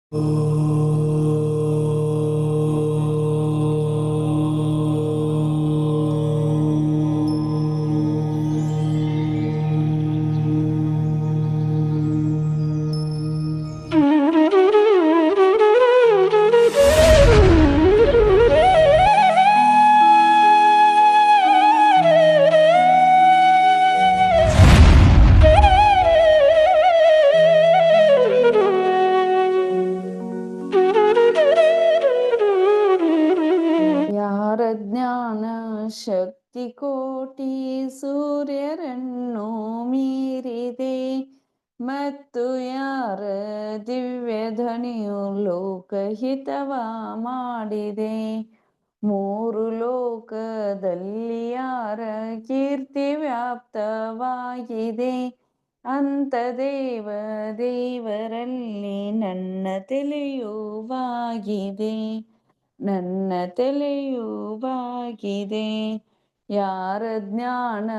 ಯಾರ ಜ್ಞಾನ ಶಕ್ತಿ ಕೋಟಿ ಸೂರ್ಯರನ್ನು ಮೀರಿದೆ, ಮತ್ತು ಯಾರ ದಿವ್ಯ ಧ್ವನಿಯು ಲೋಕಹಿತವ ಮಾಡಿದೆ. ಮೂರು ಲೋಕದಲ್ಲಿ ಯಾರ ಕೀರ್ತಿ ವ್ಯಾಪ್ತವಾಗಿದೆ, ಅಂತ ದೇವರಲ್ಲಿ ನನ್ನ ತಲೆಯುವಾಗಿದೆ, ನನ್ನ ತಲೆಯುವಾಗಿದೆ. ಯಾರ ಜ್ಞಾನ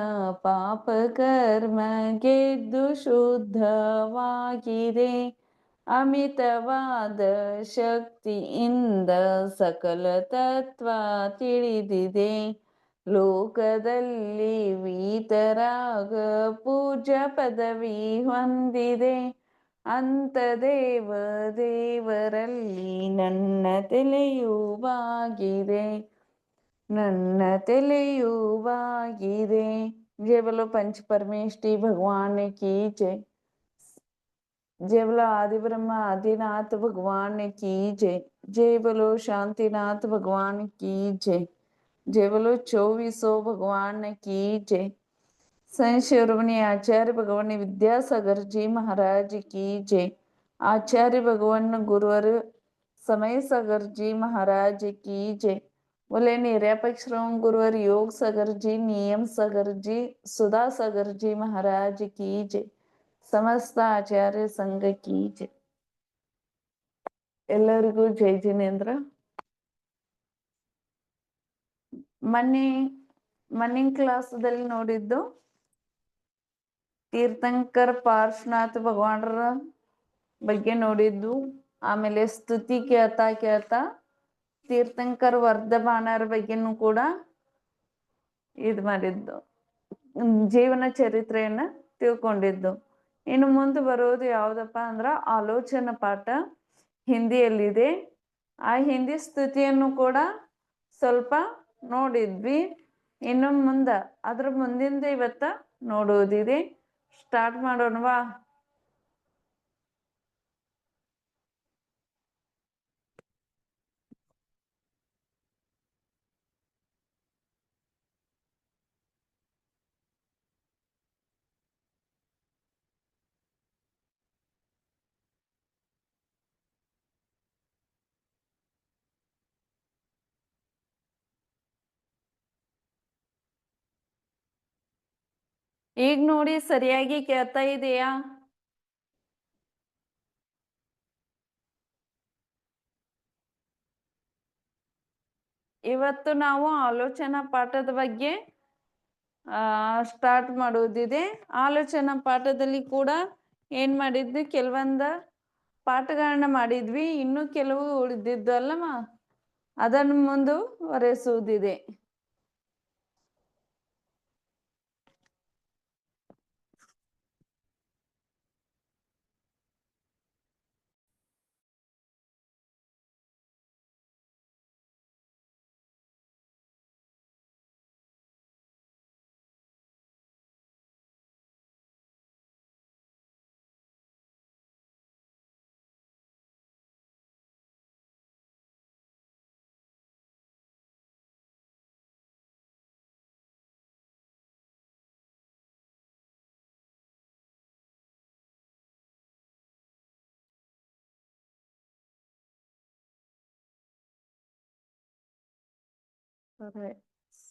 ಪಾಪ ಕರ್ಮ ಗೆದ್ದು ಶುದ್ಧವಾಗಿದೆ, ಅಮಿತವಾದ ಶಕ್ತಿಯಿಂದ ಸಕಲ ತತ್ವ ತಿಳಿದಿದೆ. ಲೋಕದಲ್ಲಿ ವೀತರಾಗ ಪೂಜ್ಯ ಪದವಿ ಹೊಂದಿದೆ, ಅಂತ ದೇವರಲ್ಲಿ ನನ್ನ ತಲೆಯುವಾಗಿದೆ, ನನ್ನ ತಲೆಯುವಾಗಿದೆ. जय बोलो पंच परमेष्टि भगवान की जय। जय बोलो आदि ब्रह्म आदिनाथ भगवान की जय। जय बोलो शांतिनाथ भगवान की जय। जय बोलो 2400 भगवान की जय। संत शिरोमणि आचार्य भगवान विद्यासागर जी महाराज की जय। आचार्य भगवान गुरुवर समय सागर जी महाराज की जय। बोले निरपेक्ष गुरुवर योग सागर जी, नियम सागर जी, सुधा सागर जी महाराज की जय। समस्त आचार्य संघ की जय। ಎಲ್ಲರಿಗೂ ಜೈ ಜಿನೇಂದ್ರ. ಮನ್ನಿನ ಕ್ಲಾಸದಲ್ಲಿ ನೋಡಿದ್ದು ತೀರ್ಥಂಕರ್ ಪಾರ್ಶ್ವನಾಥ್ ಭಗವಾನರ ಬಗ್ಗೆ ನೋಡಿದ್ದು. ಆಮೇಲೆ ಸ್ತುತಿ ಕೇಳ್ತಾ ತೀರ್ಥಂಕರ್ ವರ್ಧಮಾನರ ಬಗ್ಗೆನೂ ಕೂಡ ಇದು ಮಾಡಿದ್ದು, ಜೀವನ ಚರಿತ್ರೆಯನ್ನ ತಿಳ್ಕೊಂಡಿದ್ದು. ಇನ್ನು ಮುಂದೆ ಬರೋದು ಯಾವುದಪ್ಪ ಅಂದ್ರ ಆಲೋಚನಾ ಪಾಠ ಹಿಂದಿಯಲ್ಲಿದೆ. ಆ ಹಿಂದಿ ಸ್ತುತಿಯನ್ನು ಕೂಡ ಸ್ವಲ್ಪ ನೋಡಿದ್ವಿ. ಇನ್ನು ಅದ್ರ ಮುಂದಿಂದ ಇವತ್ತ ನೋಡುವುದಿದೆ. ಸ್ಟಾರ್ಟ್ ಮಾಡೋಣವಾ? ಈಗ ನೋಡಿ ಸರಿಯಾಗಿ ಕೇಳ್ತಾ ಇದೆಯಾ? ಇವತ್ತು ನಾವು ಆಲೋಚನಾ ಪಾಠದ ಬಗ್ಗೆ ಸ್ಟಾರ್ಟ್ ಮಾಡುವುದಿದೆ. ಆಲೋಚನಾ ಪಾಠದಲ್ಲಿ ಕೂಡ ಏನ್ ಮಾಡಿದ್ವಿ, ಕೆಲವೊಂದ ಪಾಠಗಳನ್ನ ಮಾಡಿದ್ವಿ. ಇನ್ನು ಕೆಲವು ಉಳಿದಿದ್ದು ಅಲ್ಲಮ್ಮ, ಅದನ್ನು ಮುಂದುವರೆಸುವುದಿದೆ.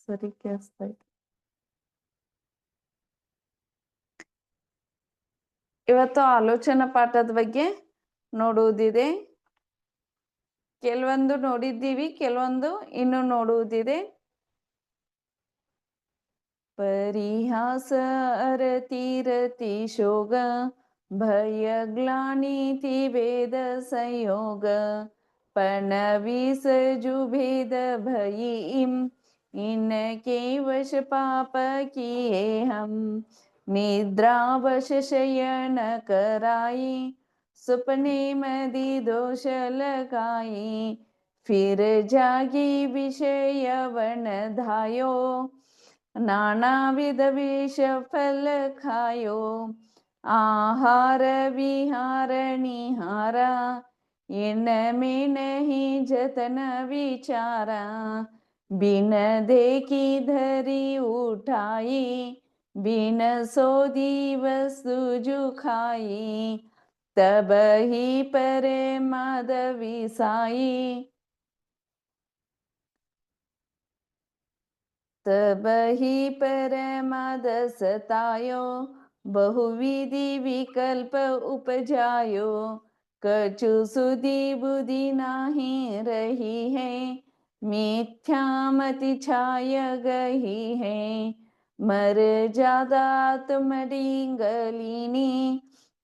ಸರಿ ಕೇಳಿಸ್ತಾ ಇದೆ. ಇವತ್ತು ಆಲೋಚನಾ ಪಾಠದ ಬಗ್ಗೆ ನೋಡುವುದಿದೆ. ಕೆಲವೊಂದು ನೋಡಿದ್ದೀವಿ, ಕೆಲವೊಂದು ಇನ್ನು ನೋಡುವುದಿದೆ. ಪರಿಹಾಸ ಅರತಿ ರತಿ ಶೋಗ भय ग्लानिति वेद संयोग पण विष जुभेद भयीम इनके वश पाप किए हम निद्रावश शयन कराई सपने मदि दोष लगाई फिर जागी विषय वन धायो नानाविध विष फल खायो आहार विहार निहारा इनमें नहीं जतन विचारा बिन देखी धरी उठाई बिन सोधी वस्तु जुखाई तब ही परे माधवी साई तब ही परमाद सतायो बहुविधि विकल्प उपजायो कछु सुधि बुद्धि नाही रही है मिथ्यामति छाय गही है मर जादा तुम डिंगलिनी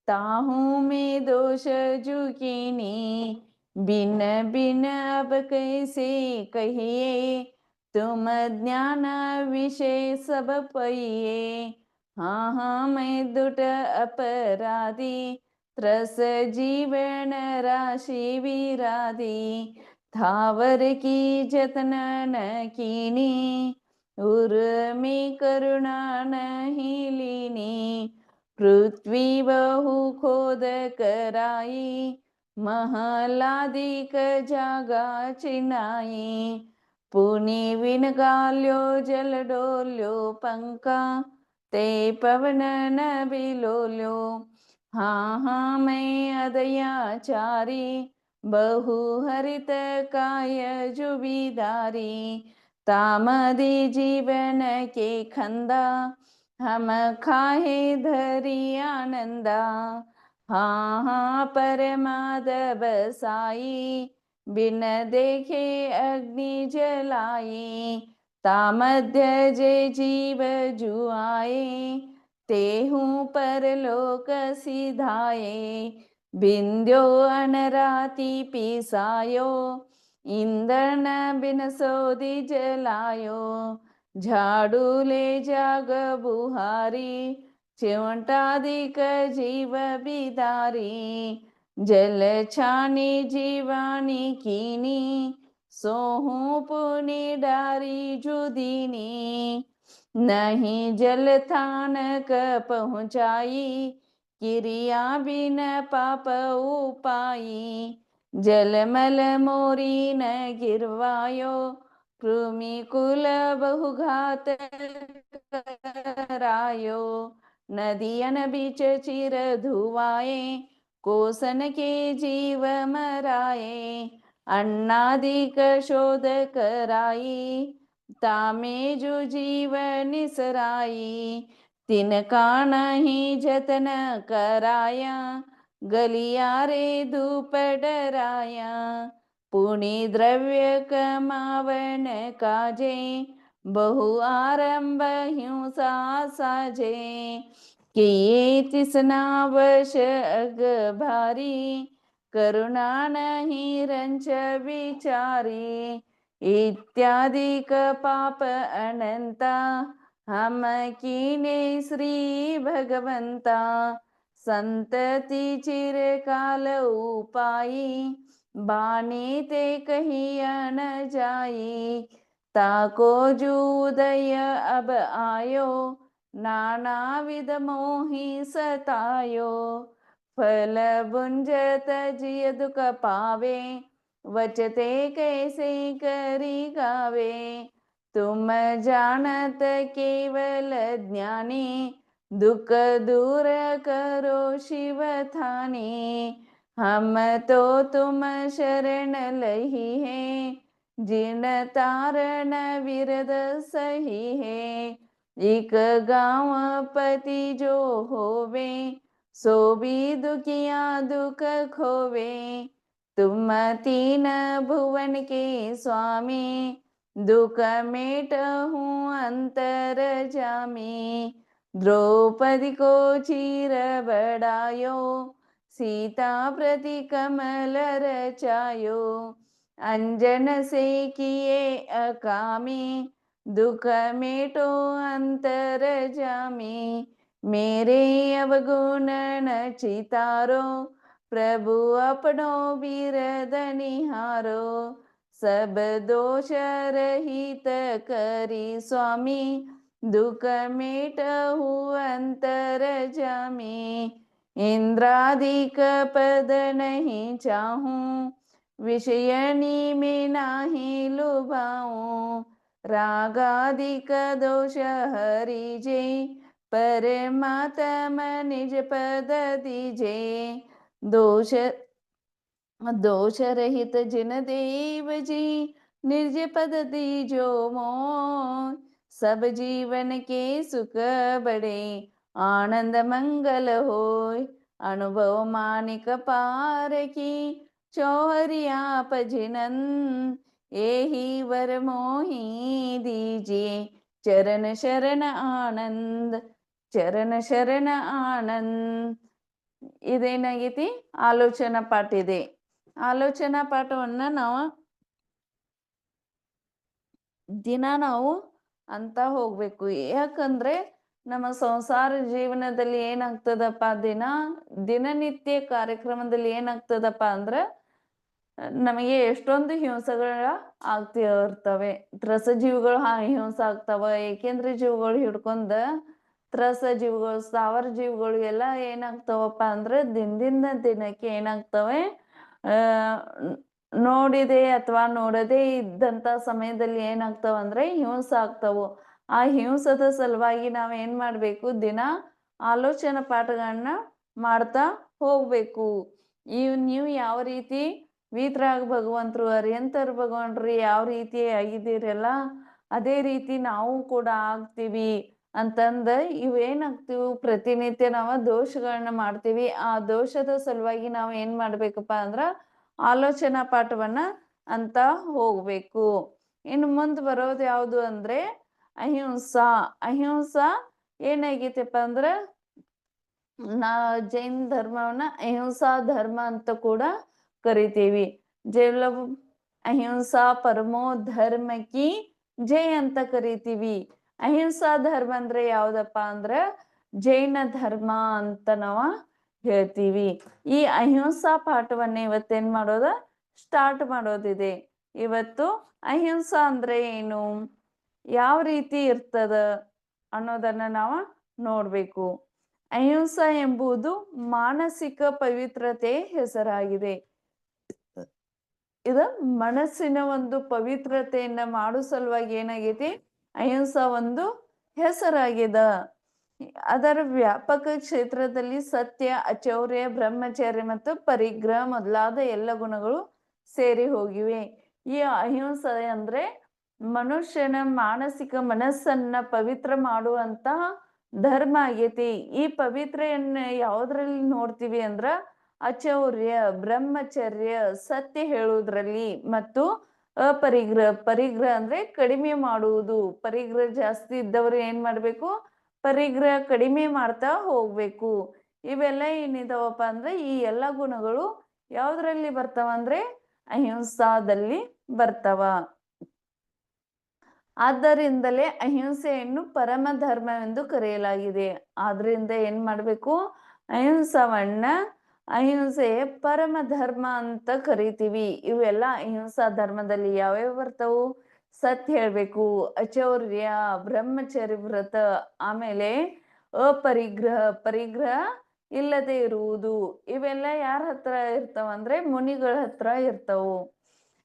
ताहू में दोष जुकीनी बिन बिन अब कैसे कहिए तुम ज्ञान विषय सब पइए हाँ हाँ मैं दुट अपराधी त्रस जीवन राशि विराधी थावर की जतन न कीनी उर में करुणा नहीं लीनी पृथ्वी बहु खोद कराई महलादिक जागा चिनाई पुनि विनगाल्यो जल डोल्यो पंका ते पवन न बिलोल्यो हाँ हाँ मैं अदयाचारी बहु हरित काय जुबीदारी तामदी जीवन के खंदा हम खाहे धरी आनंदा हाँ हाँ परमादब साई बिन देखे अग्नि जलाई तामध्य जे जीव जुआए तेहू परलोक सिधाए बिंद्यो अनराति पिसायो इंद्रन बिन सोदी जलायो झाड़ू ले जाग बुहारी चिमटादिक जीव बिदारी जल छानी जीवानी कीनी सोहू पुनि डारी जुदीनी नहीं जल थानक पहुँचाई क्रिया बिन पाप उपाई जलमल मोरी न गिरवायो कृमि कुल बहुघात करायो नदियन बीच चिर धुआए कोसन के जीव मराए अन्नादिक शोध कराई तामे जो जीव निसराई तिनका नहीं जतन कराया गलिया रे धूप डराया पुनि द्रव्य कमावन काजे बहु आरंभ हिंसा साजे किए तिसना वश अग भारी करुणा नहीं रंच विचारी इत्यादिक पाप अनंता हम कीने श्री भगवंता संतति चिरकाल उपाई बानी ते कहिया न जाई ताको जूदय अब आयो नानाविध मोहि सतायो फल बुंजत जिय दुख पावे वचते कैसे करी गावे तुम जानत केवल ज्ञानी दुख दूर करो शिव थानी हम तो तुम शरण लही है जिन तारण विरद सही है एक गाँव पति जो होवे सो भी दुखिया दुख खोवे तुम तीन भुवन के स्वामी दुख मेट हूँ अंतर जामी द्रौपदी को चीर बढ़ायो, सीता प्रति कमल रचायो। अंजन से किए अकामी, दुख मेटो अंतर जामी। मेरे अवगुण न चितारो, प्रभु अपनो बिरद निहारो। सब दोष रहित करी स्वामी, दुख मेटहु अंतर जामी। इंद्रादिक पद नहीं चाहूं, विषयनी में नाही लुभाऊं। रागादिक दोष हरिजे, परमात्मा निज पद दीजे। दोष दोष रहित जिन देव जी, निर्ज पद दीजो मोय। सब जीवन के सुख बड़े, आनंद मंगल होय। अनुभव मानिक पार की, चौहरी आप जिनन। एही वर मोही दीजिए, चरण शरण आनंद, ಚರಣ ಶರಣ ಆನಂದ್. ಇದೇನಾಗೈತಿ, ಆಲೋಚನಾ ಪಾಠ ಇದೆ. ಆಲೋಚನಾ ಪಾಠವನ್ನ ನಾವು ಅಂತ ಹೋಗ್ಬೇಕು. ಯಾಕಂದ್ರೆ ನಮ್ಮ ಸಂಸಾರ ಜೀವನದಲ್ಲಿ ಏನಾಗ್ತದಪ್ಪ, ದಿನನಿತ್ಯ ಕಾರ್ಯಕ್ರಮದಲ್ಲಿ ಏನಾಗ್ತದಪ್ಪ ಅಂದ್ರ ನಮಗೆ ಎಷ್ಟೊಂದು ಹಿಂಸೆಗಳ ಆಗ್ತಿರ್ತವೆ. ತ್ರಸಜೀವಿಗಳು ಹಿಂಸೆ ಆಗ್ತಾವ, ಏಕೇಂದ್ರ ಜೀವಿಗಳು ಹಿಡ್ಕೊಂಡ ತ್ರಸ ಜೀವಿಗಳು, ಸ್ಥಾವರ ಜೀವಿಗಳು ಎಲ್ಲ ಏನಾಗ್ತಾವಪ್ಪ ಅಂದ್ರೆ ದಿನದಿಂದ ದಿನಕ್ಕೆ ಏನಾಗ್ತವೆ, ನೋಡಿದೆ ಅಥವಾ ನೋಡದೇ ಇದ್ದಂತ ಸಮಯದಲ್ಲಿ ಏನಾಗ್ತಾವ ಅಂದ್ರೆ ಹಿಂಸೆ ಆಗ್ತಾವು. ಆ ಹಿಂಸದ ಸಲುವಾಗಿ ನಾವ್ ಏನ್ ಮಾಡ್ಬೇಕು, ದಿನ ಆಲೋಚನಾ ಪಾಠಗಳನ್ನ ಮಾಡ್ತಾ ಹೋಗ್ಬೇಕು. ನೀವು ಯಾವ ರೀತಿ ವೀತರಾಗ ಭಗವಂತರು, ಅರಿಯಂತರ ಭಗವಂತರು ಯಾವ ರೀತಿ ಆಗಿದ್ದೀರಲ್ಲ, ಅದೇ ರೀತಿ ನಾವು ಕೂಡ ಆಗ್ತೀವಿ ಅಂತಂದ ಇವೇನಾಗ್ತೀವಿ, ಪ್ರತಿನಿತ್ಯ ನಾವು ದೋಷಗಳನ್ನ ಮಾಡ್ತೀವಿ. ಆ ದೋಷದ ಸಲುವಾಗಿ ನಾವು ಏನ್ ಮಾಡ್ಬೇಕಪ್ಪ ಅಂದ್ರ ಆಲೋಚನಾ ಪಾಠವನ್ನ ಅಂತ ಹೋಗ್ಬೇಕು. ಇನ್ನು ಮುಂದೆ ಬರೋದು ಯಾವುದು ಅಂದ್ರೆ ಅಹಿಂಸಾ. ಅಹಿಂಸಾ ಏನಾಗೈತಪ್ಪ ಅಂದ್ರ ಜೈನ ಧರ್ಮವನ್ನ ಅಹಿಂಸಾ ಧರ್ಮ ಅಂತ ಕೂಡ ಕರಿತೀವಿ. ಅಹಿಂಸಾ ಪರಮೋ ಧರ್ಮ ಕಿ ಜೈ ಅಂತ ಕರಿತೀವಿ. ಅಹಿಂಸಾ ಧರ್ಮ ಅಂದ್ರೆ ಯಾವ್ದಪ್ಪ ಅಂದ್ರ ಜೈನ ಧರ್ಮ ಅಂತ ನಾವ ಹೇಳ್ತೀವಿ. ಈ ಅಹಿಂಸಾ ಪಾಠವನ್ನ ಇವತ್ತೇನ್ ಮಾಡೋದ, ಸ್ಟಾರ್ಟ್ ಮಾಡೋದಿದೆ. ಇವತ್ತು ಅಹಿಂಸಾ ಅಂದ್ರೆ ಏನು, ಯಾವ ರೀತಿ ಇರ್ತದ ಅನ್ನೋದನ್ನ ನಾವು ನೋಡ್ಬೇಕು. ಅಹಿಂಸಾ ಎಂಬುದು ಮಾನಸಿಕ ಪವಿತ್ರತೆ ಹೆಸರಾಗಿದೆ. ಇದು ಮನಸ್ಸಿನ ಒಂದು ಪವಿತ್ರತೆಯನ್ನ ಮಾಡೋ ಸಲುವಾಗಿ ಏನಾಗೈತಿ, ಅಹಿಂಸಾ ಒಂದು ಹೆಸರಾಗಿದೆ. ಅದರ ವ್ಯಾಪಕ ಕ್ಷೇತ್ರದಲ್ಲಿ ಸತ್ಯ, ಅಚೌರ್ಯ, ಬ್ರಹ್ಮಚರ್ಯ ಮತ್ತು ಪರಿಗ್ರಹ ಮೊದಲಾದ ಎಲ್ಲ ಗುಣಗಳು ಸೇರಿ ಹೋಗಿವೆ. ಈ ಅಹಿಂಸೆ ಅಂದ್ರೆ ಮನುಷ್ಯನ ಮಾನಸಿಕ ಮನಸ್ಸನ್ನ ಪವಿತ್ರ ಮಾಡುವಂತಹ ಧರ್ಮ ಆಗೈತಿ. ಈ ಪವಿತ್ರೆಯನ್ನ ಯಾವುದ್ರಲ್ಲಿ ನೋಡ್ತೀವಿ ಅಂದ್ರ ಅಚೌರ್ಯ, ಬ್ರಹ್ಮಚರ್ಯ, ಸತ್ಯ ಹೇಳುವುದ್ರಲ್ಲಿ, ಮತ್ತು ಅಪರಿಗ್ರಹ. ಪರಿಗ್ರಹ ಅಂದ್ರೆ ಕಡಿಮೆ ಮಾಡುವುದು. ಪರಿಗ್ರಹ ಜಾಸ್ತಿ ಇದ್ದವರು ಏನ್ ಮಾಡ್ಬೇಕು, ಪರಿಗ್ರಹ ಕಡಿಮೆ ಮಾಡ್ತಾ ಹೋಗ್ಬೇಕು. ಇವೆಲ್ಲ ಏನಿದಾವಪ್ಪ ಅಂದ್ರೆ ಈ ಎಲ್ಲ ಗುಣಗಳು ಯಾವ್ದ್ರಲ್ಲಿ ಬರ್ತಾವ ಅಂದ್ರೆ ಅಹಿಂಸಾದಲ್ಲಿ ಬರ್ತಾವ. ಆದ್ದರಿಂದಲೇ ಅಹಿಂಸೆಯನ್ನು ಪರಮ ಧರ್ಮವೆಂದು ಕರೆಯಲಾಗಿದೆ. ಆದ್ರಿಂದ ಏನ್ ಮಾಡ್ಬೇಕು, ಅಹಿಂಸೆಯ ಪರಮ ಧರ್ಮ ಅಂತ ಕರಿತೀವಿ. ಇವೆಲ್ಲ ಅಹಿಂಸಾ ಧರ್ಮದಲ್ಲಿ ಯಾವ್ಯಾವ ಬರ್ತಾವು, ಸತ್ಯ ಹೇಳ್ಬೇಕು, ಅಚೌರ್ಯ, ಬ್ರಹ್ಮಚರ್ಯ ವ್ರತ, ಆಮೇಲೆ ಅಪರಿಗ್ರಹ, ಪರಿಗ್ರಹ ಇಲ್ಲದೆ ಇರುವುದು. ಇವೆಲ್ಲ ಯಾರ ಹತ್ರ ಇರ್ತಾವ ಅಂದ್ರೆ ಮುನಿಗಳ ಹತ್ರ ಇರ್ತಾವು.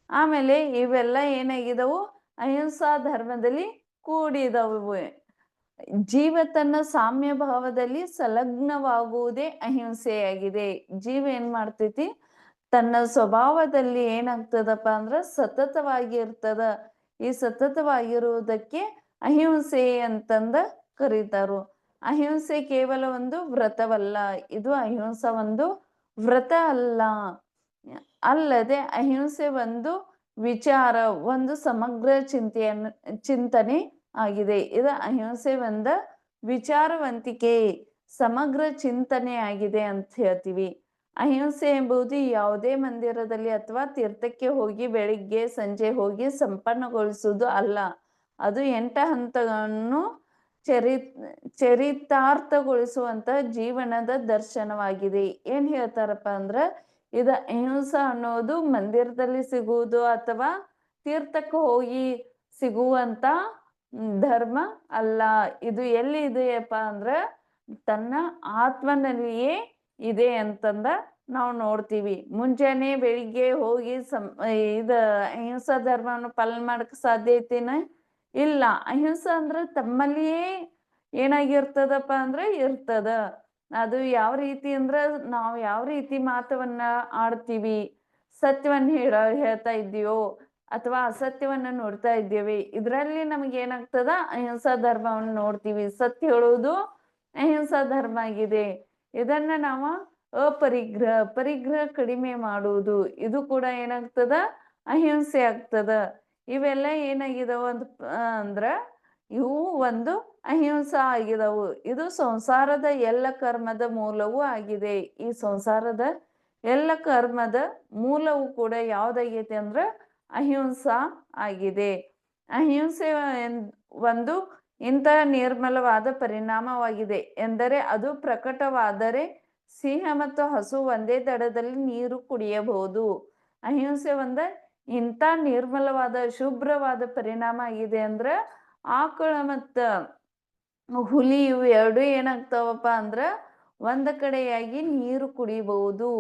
ಆಮೇಲೆ ಇವೆಲ್ಲ ಏನಾಗಿದವು, ಅಹಿಂಸಾ ಧರ್ಮದಲ್ಲಿ ಕೂಡಿದವು. ಜೀವ ತನ್ನ ಸಾಮ್ಯ ಭಾವದಲ್ಲಿ ಸಂಲಗ್ನವಾಗುವುದೇ ಅಹಿಂಸೆಯಾಗಿದೆ. ಜೀವ ಏನ್ ಮಾಡ್ತೈತಿ, ತನ್ನ ಸ್ವಭಾವದಲ್ಲಿ ಏನಾಗ್ತದಪ್ಪ ಅಂದ್ರ ಸತತವಾಗಿ ಇರ್ತದ. ಈ ಸತತವಾಗಿರುವುದಕ್ಕೆ ಅಹಿಂಸೆ ಅಂತಂದ ಕರೀತಾರು. ಅಹಿಂಸೆ ಕೇವಲ ಒಂದು ವ್ರತವಲ್ಲ, ಇದು ಅಹಿಂಸಾ ಒಂದು ವ್ರತ ಅಲ್ಲದೆ ಅಹಿಂಸೆ ಒಂದು ವಿಚಾರ, ಒಂದು ಸಮಗ್ರ ಚಿಂತನೆ ಆಗಿದೆ. ಇದು ಅಹಿಂಸೆ ಒಂದ ವಿಚಾರವಂತಿಕೆ, ಸಮಗ್ರ ಚಿಂತನೆ ಆಗಿದೆ ಅಂತ ಹೇಳ್ತೀವಿ. ಅಹಿಂಸೆ ಎಂಬುದು ಯಾವುದೇ ಮಂದಿರದಲ್ಲಿ ಅಥವಾ ತೀರ್ಥಕ್ಕೆ ಹೋಗಿ ಬೆಳಿಗ್ಗೆ ಸಂಜೆ ಹೋಗಿ ಸಂಪನ್ನಗೊಳಿಸುವುದು ಅಲ್ಲ. ಅದು 8 ಹಂತಗಳನ್ನು ಚರಿತಾರ್ಥಗೊಳಿಸುವಂತ ಜೀವನದ ದರ್ಶನವಾಗಿದೆ. ಏನ್ ಹೇಳ್ತಾರಪ್ಪ ಅಂದ್ರ ಇದು ಅಹಿಂಸಾ ಅನ್ನೋದು ಮಂದಿರದಲ್ಲಿ ಸಿಗುವುದು ಅಥವಾ ತೀರ್ಥಕ್ಕೆ ಹೋಗಿ ಸಿಗುವಂತ ಧರ್ಮ ಅಲ್ಲ. ಇದು ಎಲ್ಲಿ ಇದೆಯಪ್ಪ ಅಂದ್ರ ತನ್ನ ಆತ್ಮನಲ್ಲಿಯೇ ಇದೆ ಅಂತಂದ ನಾವು ನೋಡ್ತೀವಿ. ಮುಂಜಾನೆ ಬೆಳಿಗ್ಗೆ ಹೋಗಿ ಅಹಿಂಸಾ ಧರ್ಮವನ್ನು ಪಾಲನೆ ಮಾಡಕ್ ಸಾಧ್ಯ ಐತೇನ? ಇಲ್ಲ. ಅಹಿಂಸಾ ಅಂದ್ರ ತಮ್ಮಲ್ಲಿಯೇ ಏನಾಗಿರ್ತದಪ್ಪ ಅಂದ್ರೆ ಇರ್ತದ. ಅದು ಯಾವ ರೀತಿ ಅಂದ್ರ ನಾವು ಯಾವ ರೀತಿ ಮಾತವನ್ನ ಆಡ್ತೀವಿ, ಸತ್ಯವನ್ನ ಹೇಳ್ತಾ ಇದ್ದೀವೋ ಅಥವಾ ಅಸತ್ಯವನ್ನ ನೋಡ್ತಾ ಇದ್ದೇವೆ, ಇದರಲ್ಲಿ ನಮ್ಗೆ ಏನಾಗ್ತದ ಅಹಿಂಸಾ ಧರ್ಮವನ್ನು ನೋಡ್ತೀವಿ. ಸತ್ಯ ಹೇಳುವುದು ಅಹಿಂಸಾ ಧರ್ಮ ಆಗಿದೆ. ಇದನ್ನ ನಾವು ಪರಿಗ್ರಹ ಕಡಿಮೆ ಮಾಡುವುದು, ಇದು ಕೂಡ ಏನಾಗ್ತದ ಅಹಿಂಸೆ ಆಗ್ತದ. ಇವೆಲ್ಲ ಏನಾಗಿದಾವ ಅಂದ್ರ ಇವು ಒಂದು ಅಹಿಂಸಾ ಆಗಿದವು. ಇದು ಸಂಸಾರದ ಎಲ್ಲ ಕರ್ಮದ ಮೂಲವೂ ಆಗಿದೆ. ಈ ಸಂಸಾರದ ಎಲ್ಲ ಕರ್ಮದ ಮೂಲವು ಕೂಡ ಯಾವ್ದಾಗೈತೆ ಅಂದ್ರ ಅಹಿಂಸಾ ಆಗಿದೆ. ಅಹಿಂಸೆ ಒಂದು ಇಂತಹ ನಿರ್ಮಲವಾದ ಪರಿಣಾಮವಾಗಿದೆ ಎಂದರೆ ಅದು ಪ್ರಕಟವಾದರೆ ಸಿಂಹ ಮತ್ತು ಹಸು ಒಂದೇ ದಡದಲ್ಲಿ ನೀರು ಕುಡಿಯಬಹುದು. ಅಹಿಂಸೆ ಇಂಥ ನಿರ್ಮಲವಾದ ಶುಭ್ರವಾದ ಪರಿಣಾಮ ಆಗಿದೆ ಅಂದ್ರ ಆಕಳ ಮತ್ತ ಹುಲಿ ಇವು ಎರಡು ಏನಾಗ್ತಾವಪ್ಪ ಅಂದ್ರ ಒಂದ ಕಡೆಯಾಗಿ ನೀರು ಕುಡಿಬಹುದು.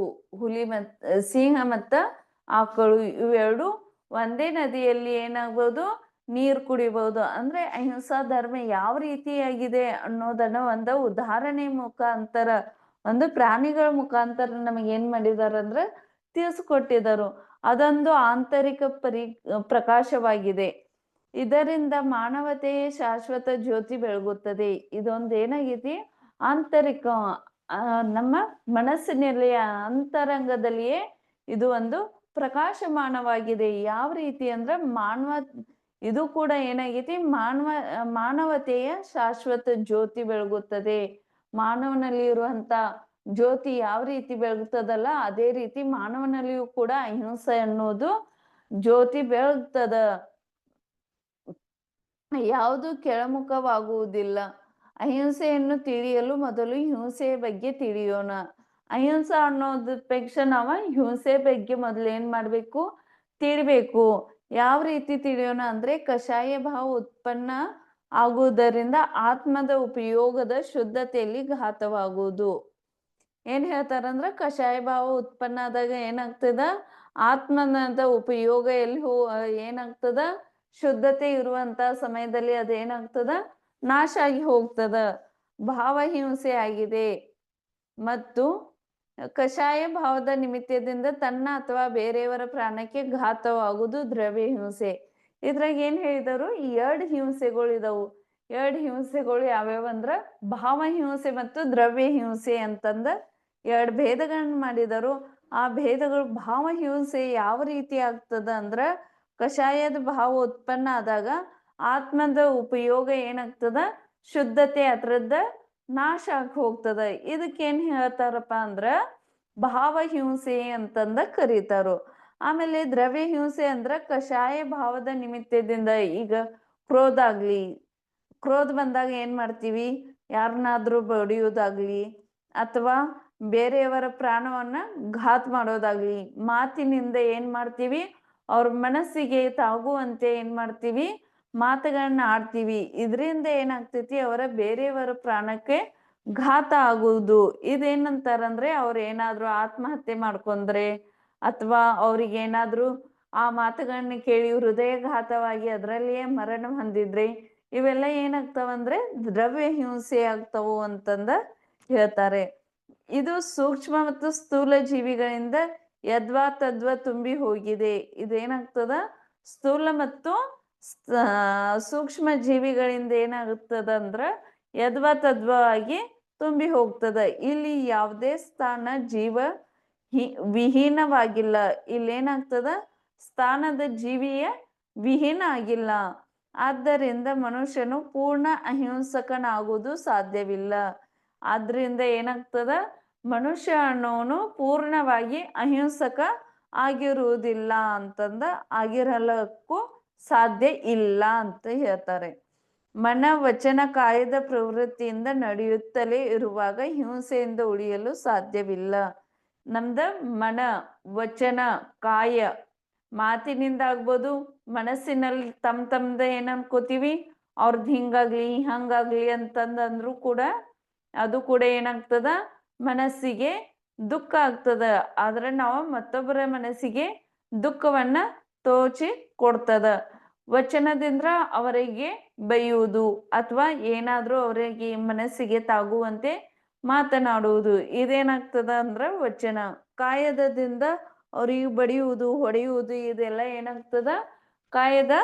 ಸಿಂಹ ಮತ್ತ ಆಕಳು ಇವೆರಡು ಒಂದೇ ನದಿಯಲ್ಲಿ ಏನಾಗ್ಬೋದು ನೀರು ಕುಡಿಬಹುದು. ಅಂದ್ರೆ ಅಹಿಂಸಾ ಧರ್ಮ ಯಾವ ರೀತಿಯಾಗಿದೆ ಅನ್ನೋದನ್ನ ಒಂದು ಉದಾಹರಣೆ ಮುಖಾಂತರ, ಒಂದು ಪ್ರಾಣಿಗಳ ಮುಖಾಂತರ ನಮಗೆ ಏನ್ ಮಾಡಿದಾರಂದ್ರೆ ತಿಳಿಸ್ಕೊಟ್ಟಿದರು. ಅದೊಂದು ಆಂತರಿಕ ಪ್ರಕಾಶವಾಗಿದೆ. ಇದರಿಂದ ಮಾನವತೆಯ ಶಾಶ್ವತ ಜ್ಯೋತಿ ಬೆಳಗುತ್ತದೆ. ಇದೊಂದು ಏನಾಗೈತಿ ಆಂತರಿಕ, ನಮ್ಮ ಮನಸ್ಸಿನಲ್ಲಿ ಅಂತರಂಗದಲ್ಲಿಯೇ ಇದು ಒಂದು ಪ್ರಕಾಶಮಾನವಾಗಿದೆ. ಯಾವ ರೀತಿ ಅಂದ್ರೆ ಇದು ಕೂಡ ಏನಾಗೈತಿ ಮಾನವತೆಯ ಶಾಶ್ವತ ಜ್ಯೋತಿ ಬೆಳಗುತ್ತದೆ. ಮಾನವನಲ್ಲಿ ಇರುವಂತ ಜ್ಯೋತಿ ಯಾವ ರೀತಿ ಬೆಳಗುತ್ತದಲ್ಲ ಅದೇ ರೀತಿ ಮಾನವನಲ್ಲಿಯೂ ಕೂಡ ಅಹಿಂಸೆ ಅನ್ನೋದು ಜ್ಯೋತಿ ಬೆಳಗ್ತದ. ಯಾವುದು ಕೆಳಮುಖವಾಗುವುದಿಲ್ಲ. ಅಹಿಂಸೆಯನ್ನು ತಿಳಿಯಲು ಮೊದಲು ಹಿಂಸೆಯ ಬಗ್ಗೆ ತಿಳಿಯೋಣ. ಅಹಿಂಸಾ ಅನ್ನೋದಪೇಕ್ಷ ನಾವು ಹಿಂಸೆ ಬಗ್ಗೆ ಮೊದಲು ಏನ್ ಮಾಡ್ಬೇಕು ತಿಳಿಬೇಕು. ಯಾವ ರೀತಿ ತಿಳಿಯೋಣ ಅಂದ್ರೆ ಕಷಾಯ ಭಾವ ಉತ್ಪನ್ನ ಆಗುವುದರಿಂದ ಆತ್ಮದ ಉಪಯೋಗದ ಶುದ್ಧತೆಯಲ್ಲಿ ಘಾತವಾಗುವುದು. ಏನ್ ಹೇಳ್ತಾರಂದ್ರ ಕಷಾಯ ಭಾವ ಉತ್ಪನ್ನ ಆದಾಗ ಏನಾಗ್ತದ ಆತ್ಮನದ ಉಪಯೋಗ ಎಲ್ಲಿ ಏನಾಗ್ತದ ಶುದ್ಧತೆ ಇರುವಂತ ಸಮಯದಲ್ಲಿ ಅದೇನಾಗ್ತದ ನಾಶ ಆಗಿ ಹೋಗ್ತದ. ಭಾವ ಹಿಂಸೆ ಆಗಿದೆ. ಮತ್ತು ಕಷಾಯ ಭಾವದ ನಿಮಿತ್ತದಿಂದ ತನ್ನ ಅಥವಾ ಬೇರೆಯವರ ಪ್ರಾಣಕ್ಕೆ ಘಾತವಾಗುವುದು ದ್ರವ್ಯ ಹಿಂಸೆ. ಇದ್ರಾಗ ಏನ್ ಹೇಳಿದರು 2 ಹಿಂಸೆಗಳು ಇದಾವು. 2 ಹಿಂಸೆಗಳು ಯಾವ್ಯಾವ ಅಂದ್ರ ಭಾವ ಹಿಂಸೆ ಮತ್ತು ದ್ರವ್ಯ ಹಿಂಸೆ ಅಂತಂದ 2 ಭೇದಗಳನ್ನ ಮಾಡಿದರು. ಆ ಭೇದಗಳು ಭಾವ ಹಿಂಸೆ ಯಾವ ರೀತಿ ಆಗ್ತದ ಅಂದ್ರ ಕಷಾಯದ ಭಾವ ಉತ್ಪನ್ನ ಆದಾಗ ಆತ್ಮದ ಉಪಯೋಗ ಏನಾಗ್ತದ ಶುದ್ಧತೆ ಅದರದ್ದ ನಾಶ ಆಗಿ ಹೋಗ್ತದ. ಇದಕ್ಕೇನ್ ಹೇಳ್ತಾರಪ್ಪ ಅಂದ್ರ ಭಾವ ಹಿಂಸೆ ಅಂತಂದ ಕರೀತಾರು. ಆಮೇಲೆ ದ್ರವ್ಯ ಹಿಂಸೆ ಅಂದ್ರ ಕಷಾಯ ಭಾವದ ನಿಮಿತ್ತದಿಂದ, ಈಗ ಕ್ರೋಧ ಬಂದಾಗ ಏನ್ ಮಾಡ್ತೀವಿ, ಯಾರನ್ನಾದ್ರೂ ಬಡಿಯೋದಾಗ್ಲಿ ಅಥವಾ ಬೇರೆಯವರ ಪ್ರಾಣವನ್ನ ಘಾತ ಮಾಡೋದಾಗ್ಲಿ, ಮಾತಿನಿಂದ ಏನ್ ಮಾಡ್ತೀವಿ ಅವ್ರ ಮನಸ್ಸಿಗೆ ತಾಗುವಂತೆ ಏನ್ ಮಾಡ್ತೀವಿ ಮಾತುಗಳನ್ನ ಆಡ್ತೀವಿ. ಇದರಿಂದ ಏನಾಗ್ತೈತಿ ಬೇರೆಯವರ ಪ್ರಾಣಕ್ಕೆ ಘಾತ ಆಗುವುದು. ಇದೇನಂತಾರಂದ್ರೆ ಅವ್ರು ಏನಾದ್ರು ಆತ್ಮಹತ್ಯೆ ಮಾಡ್ಕೊಂಡ್ರೆ ಅಥವಾ ಅವ್ರಿಗೇನಾದ್ರೂ ಆ ಮಾತುಗಳನ್ನ ಕೇಳಿ ಹೃದಯಘಾತವಾಗಿ ಅದರಲ್ಲಿಯೇ ಮರಣ ಹೊಂದಿದ್ರೆ ಇವೆಲ್ಲ ಏನಾಗ್ತಾವಂದ್ರೆ ದ್ರವ್ಯ ಹಿಂಸೆ ಆಗ್ತಾವು ಅಂತಂದ ಹೇಳ್ತಾರೆ. ಇದು ಸೂಕ್ಷ್ಮ ಮತ್ತು ಸ್ಥೂಲ ಜೀವಿಗಳಿಂದ ಯದ್ವಾ ತದ್ವಾ ತುಂಬಿ ಹೋಗಿದೆ. ಇದೇನಾಗ್ತದ ಸ್ಥೂಲ ಮತ್ತು ಸೂಕ್ಷ್ಮ ಜೀವಿಗಳಿಂದ ಏನಾಗುತ್ತದ ಅಂದ್ರ ಯದ್ವಾ ತದ್ವಾ ಆಗಿ ತುಂಬಿ ಹೋಗ್ತದ. ಇಲ್ಲಿ ಯಾವುದೇ ಸ್ಥಾನ ಜೀವ ವಿಹೀನವಾಗಿಲ್ಲ. ಇಲ್ಲೇನಾಗ್ತದ ಸ್ಥಾನದ ಜೀವಿಯ ವಿಹೀನ ಆಗಿಲ್ಲ. ಆದ್ದರಿಂದ ಮನುಷ್ಯನು ಪೂರ್ಣ ಅಹಿಂಸಕನಾಗುವುದು ಸಾಧ್ಯವಿಲ್ಲ. ಆದ್ರಿಂದ ಏನಾಗ್ತದ, ಮನುಷ್ಯ ಅನ್ನೋನು ಪೂರ್ಣವಾಗಿ ಅಹಿಂಸಕ ಆಗಿರುವುದಿಲ್ಲ ಅಂತಂದ, ಆಗಿರಲಕ್ಕೂ ಸಾಧ್ಯ ಇಲ್ಲ ಅಂತ ಹೇಳ್ತಾರೆ. ಮನ ವಚನ ಕಾಯದ ಪ್ರವೃತ್ತಿಯಿಂದ ನಡೆಯುತ್ತಲೇ ಇರುವಾಗ ಹಿಂಸೆಯಿಂದ ಉಳಿಯಲು ಸಾಧ್ಯವಿಲ್ಲ. ನಮ್ದ ಮನ ವಚನ ಕಾಯ, ಮಾತಿನಿಂದ ಆಗ್ಬೋದು, ಮನಸ್ಸಿನಲ್ಲಿ ತಮ್ದ ಏನ್ ಅನ್ಕೋತೀವಿ, ಅವ್ರದ್ದು ಹಿಂಗಾಗ್ಲಿ ಹಂಗಾಗ್ಲಿ ಅಂತಂದ್ರು ಕೂಡ ಅದು ಕೂಡ ಏನಾಗ್ತದ, ಮನಸ್ಸಿಗೆ ದುಃಖ ಆಗ್ತದ. ಆದ್ರೆ ನಾವು ಮತ್ತೊಬ್ಬರ ಮನಸ್ಸಿಗೆ ದುಃಖವನ್ನ ತೋಚಿ ಕೊಡ್ತದ. ವಚನದಿಂದ ಅವರಿಗೆ ಬೈಯುವುದು ಅಥವಾ ಏನಾದ್ರೂ ಅವರಿಗೆ ಮನಸ್ಸಿಗೆ ತಾಗುವಂತೆ ಮಾತನಾಡುವುದು, ಇದೇನಾಗ್ತದ ಅಂದ್ರ ವಚನ. ಕಾಯದಿಂದ ಅವ್ರಿಗೆ ಬಡಿಯುವುದು, ಹೊಡೆಯುವುದು, ಇದೆಲ್ಲ ಏನಾಗ್ತದ, ಕಾಯದ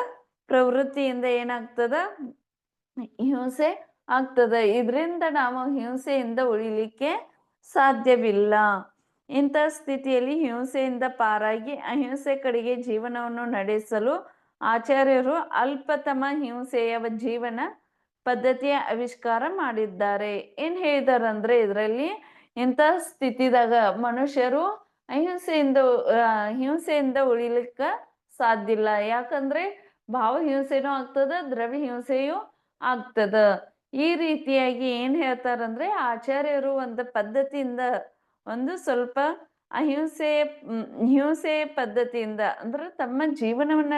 ಪ್ರವೃತ್ತಿಯಿಂದ ಏನಾಗ್ತದ, ಹಿಂಸೆ ಆಗ್ತದ. ಇದರಿಂದ ನಾವು ಹಿಂಸೆಯಿಂದ ಉಳಿಲಿಕ್ಕೆ ಸಾಧ್ಯವಿಲ್ಲ. ಇಂಥ ಸ್ಥಿತಿಯಲ್ಲಿ ಹಿಂಸೆಯಿಂದ ಪಾರಾಗಿ ಅಹಿಂಸೆ ಕಡೆಗೆ ಜೀವನವನ್ನು ನಡೆಸಲು ಆಚಾರ್ಯರು ಅಲ್ಪತಮ ಹಿಂಸೆಯ ಜೀವನ ಪದ್ಧತಿಯ ಆವಿಷ್ಕಾರ ಮಾಡಿದ್ದಾರೆ. ಏನ್ ಹೇಳಿದಾರಂದ್ರೆ, ಇದರಲ್ಲಿ ಇಂಥ ಸ್ಥಿತಿದಾಗ ಮನುಷ್ಯರು ಹಿಂಸೆಯಿಂದ ಉಳಿಲಿಕ್ಕ ಸಾಧ್ಯ ಇಲ್ಲ. ಯಾಕಂದ್ರೆ ಭಾವ ಹಿಂಸೆನೂ ಆಗ್ತದ, ದ್ರವ್ಯ ಹಿಂಸೆಯೂ ಆಗ್ತದ. ಈ ರೀತಿಯಾಗಿ ಏನ್ ಹೇಳ್ತಾರಂದ್ರೆ, ಆಚಾರ್ಯರು ಒಂದು ಪದ್ಧತಿಯಿಂದ, ಒಂದು ಸ್ವಲ್ಪ ಹಿಂಸೆ ಪದ್ಧತಿಯಿಂದ ಅಂದ್ರೆ ತಮ್ಮ ಜೀವನವನ್ನ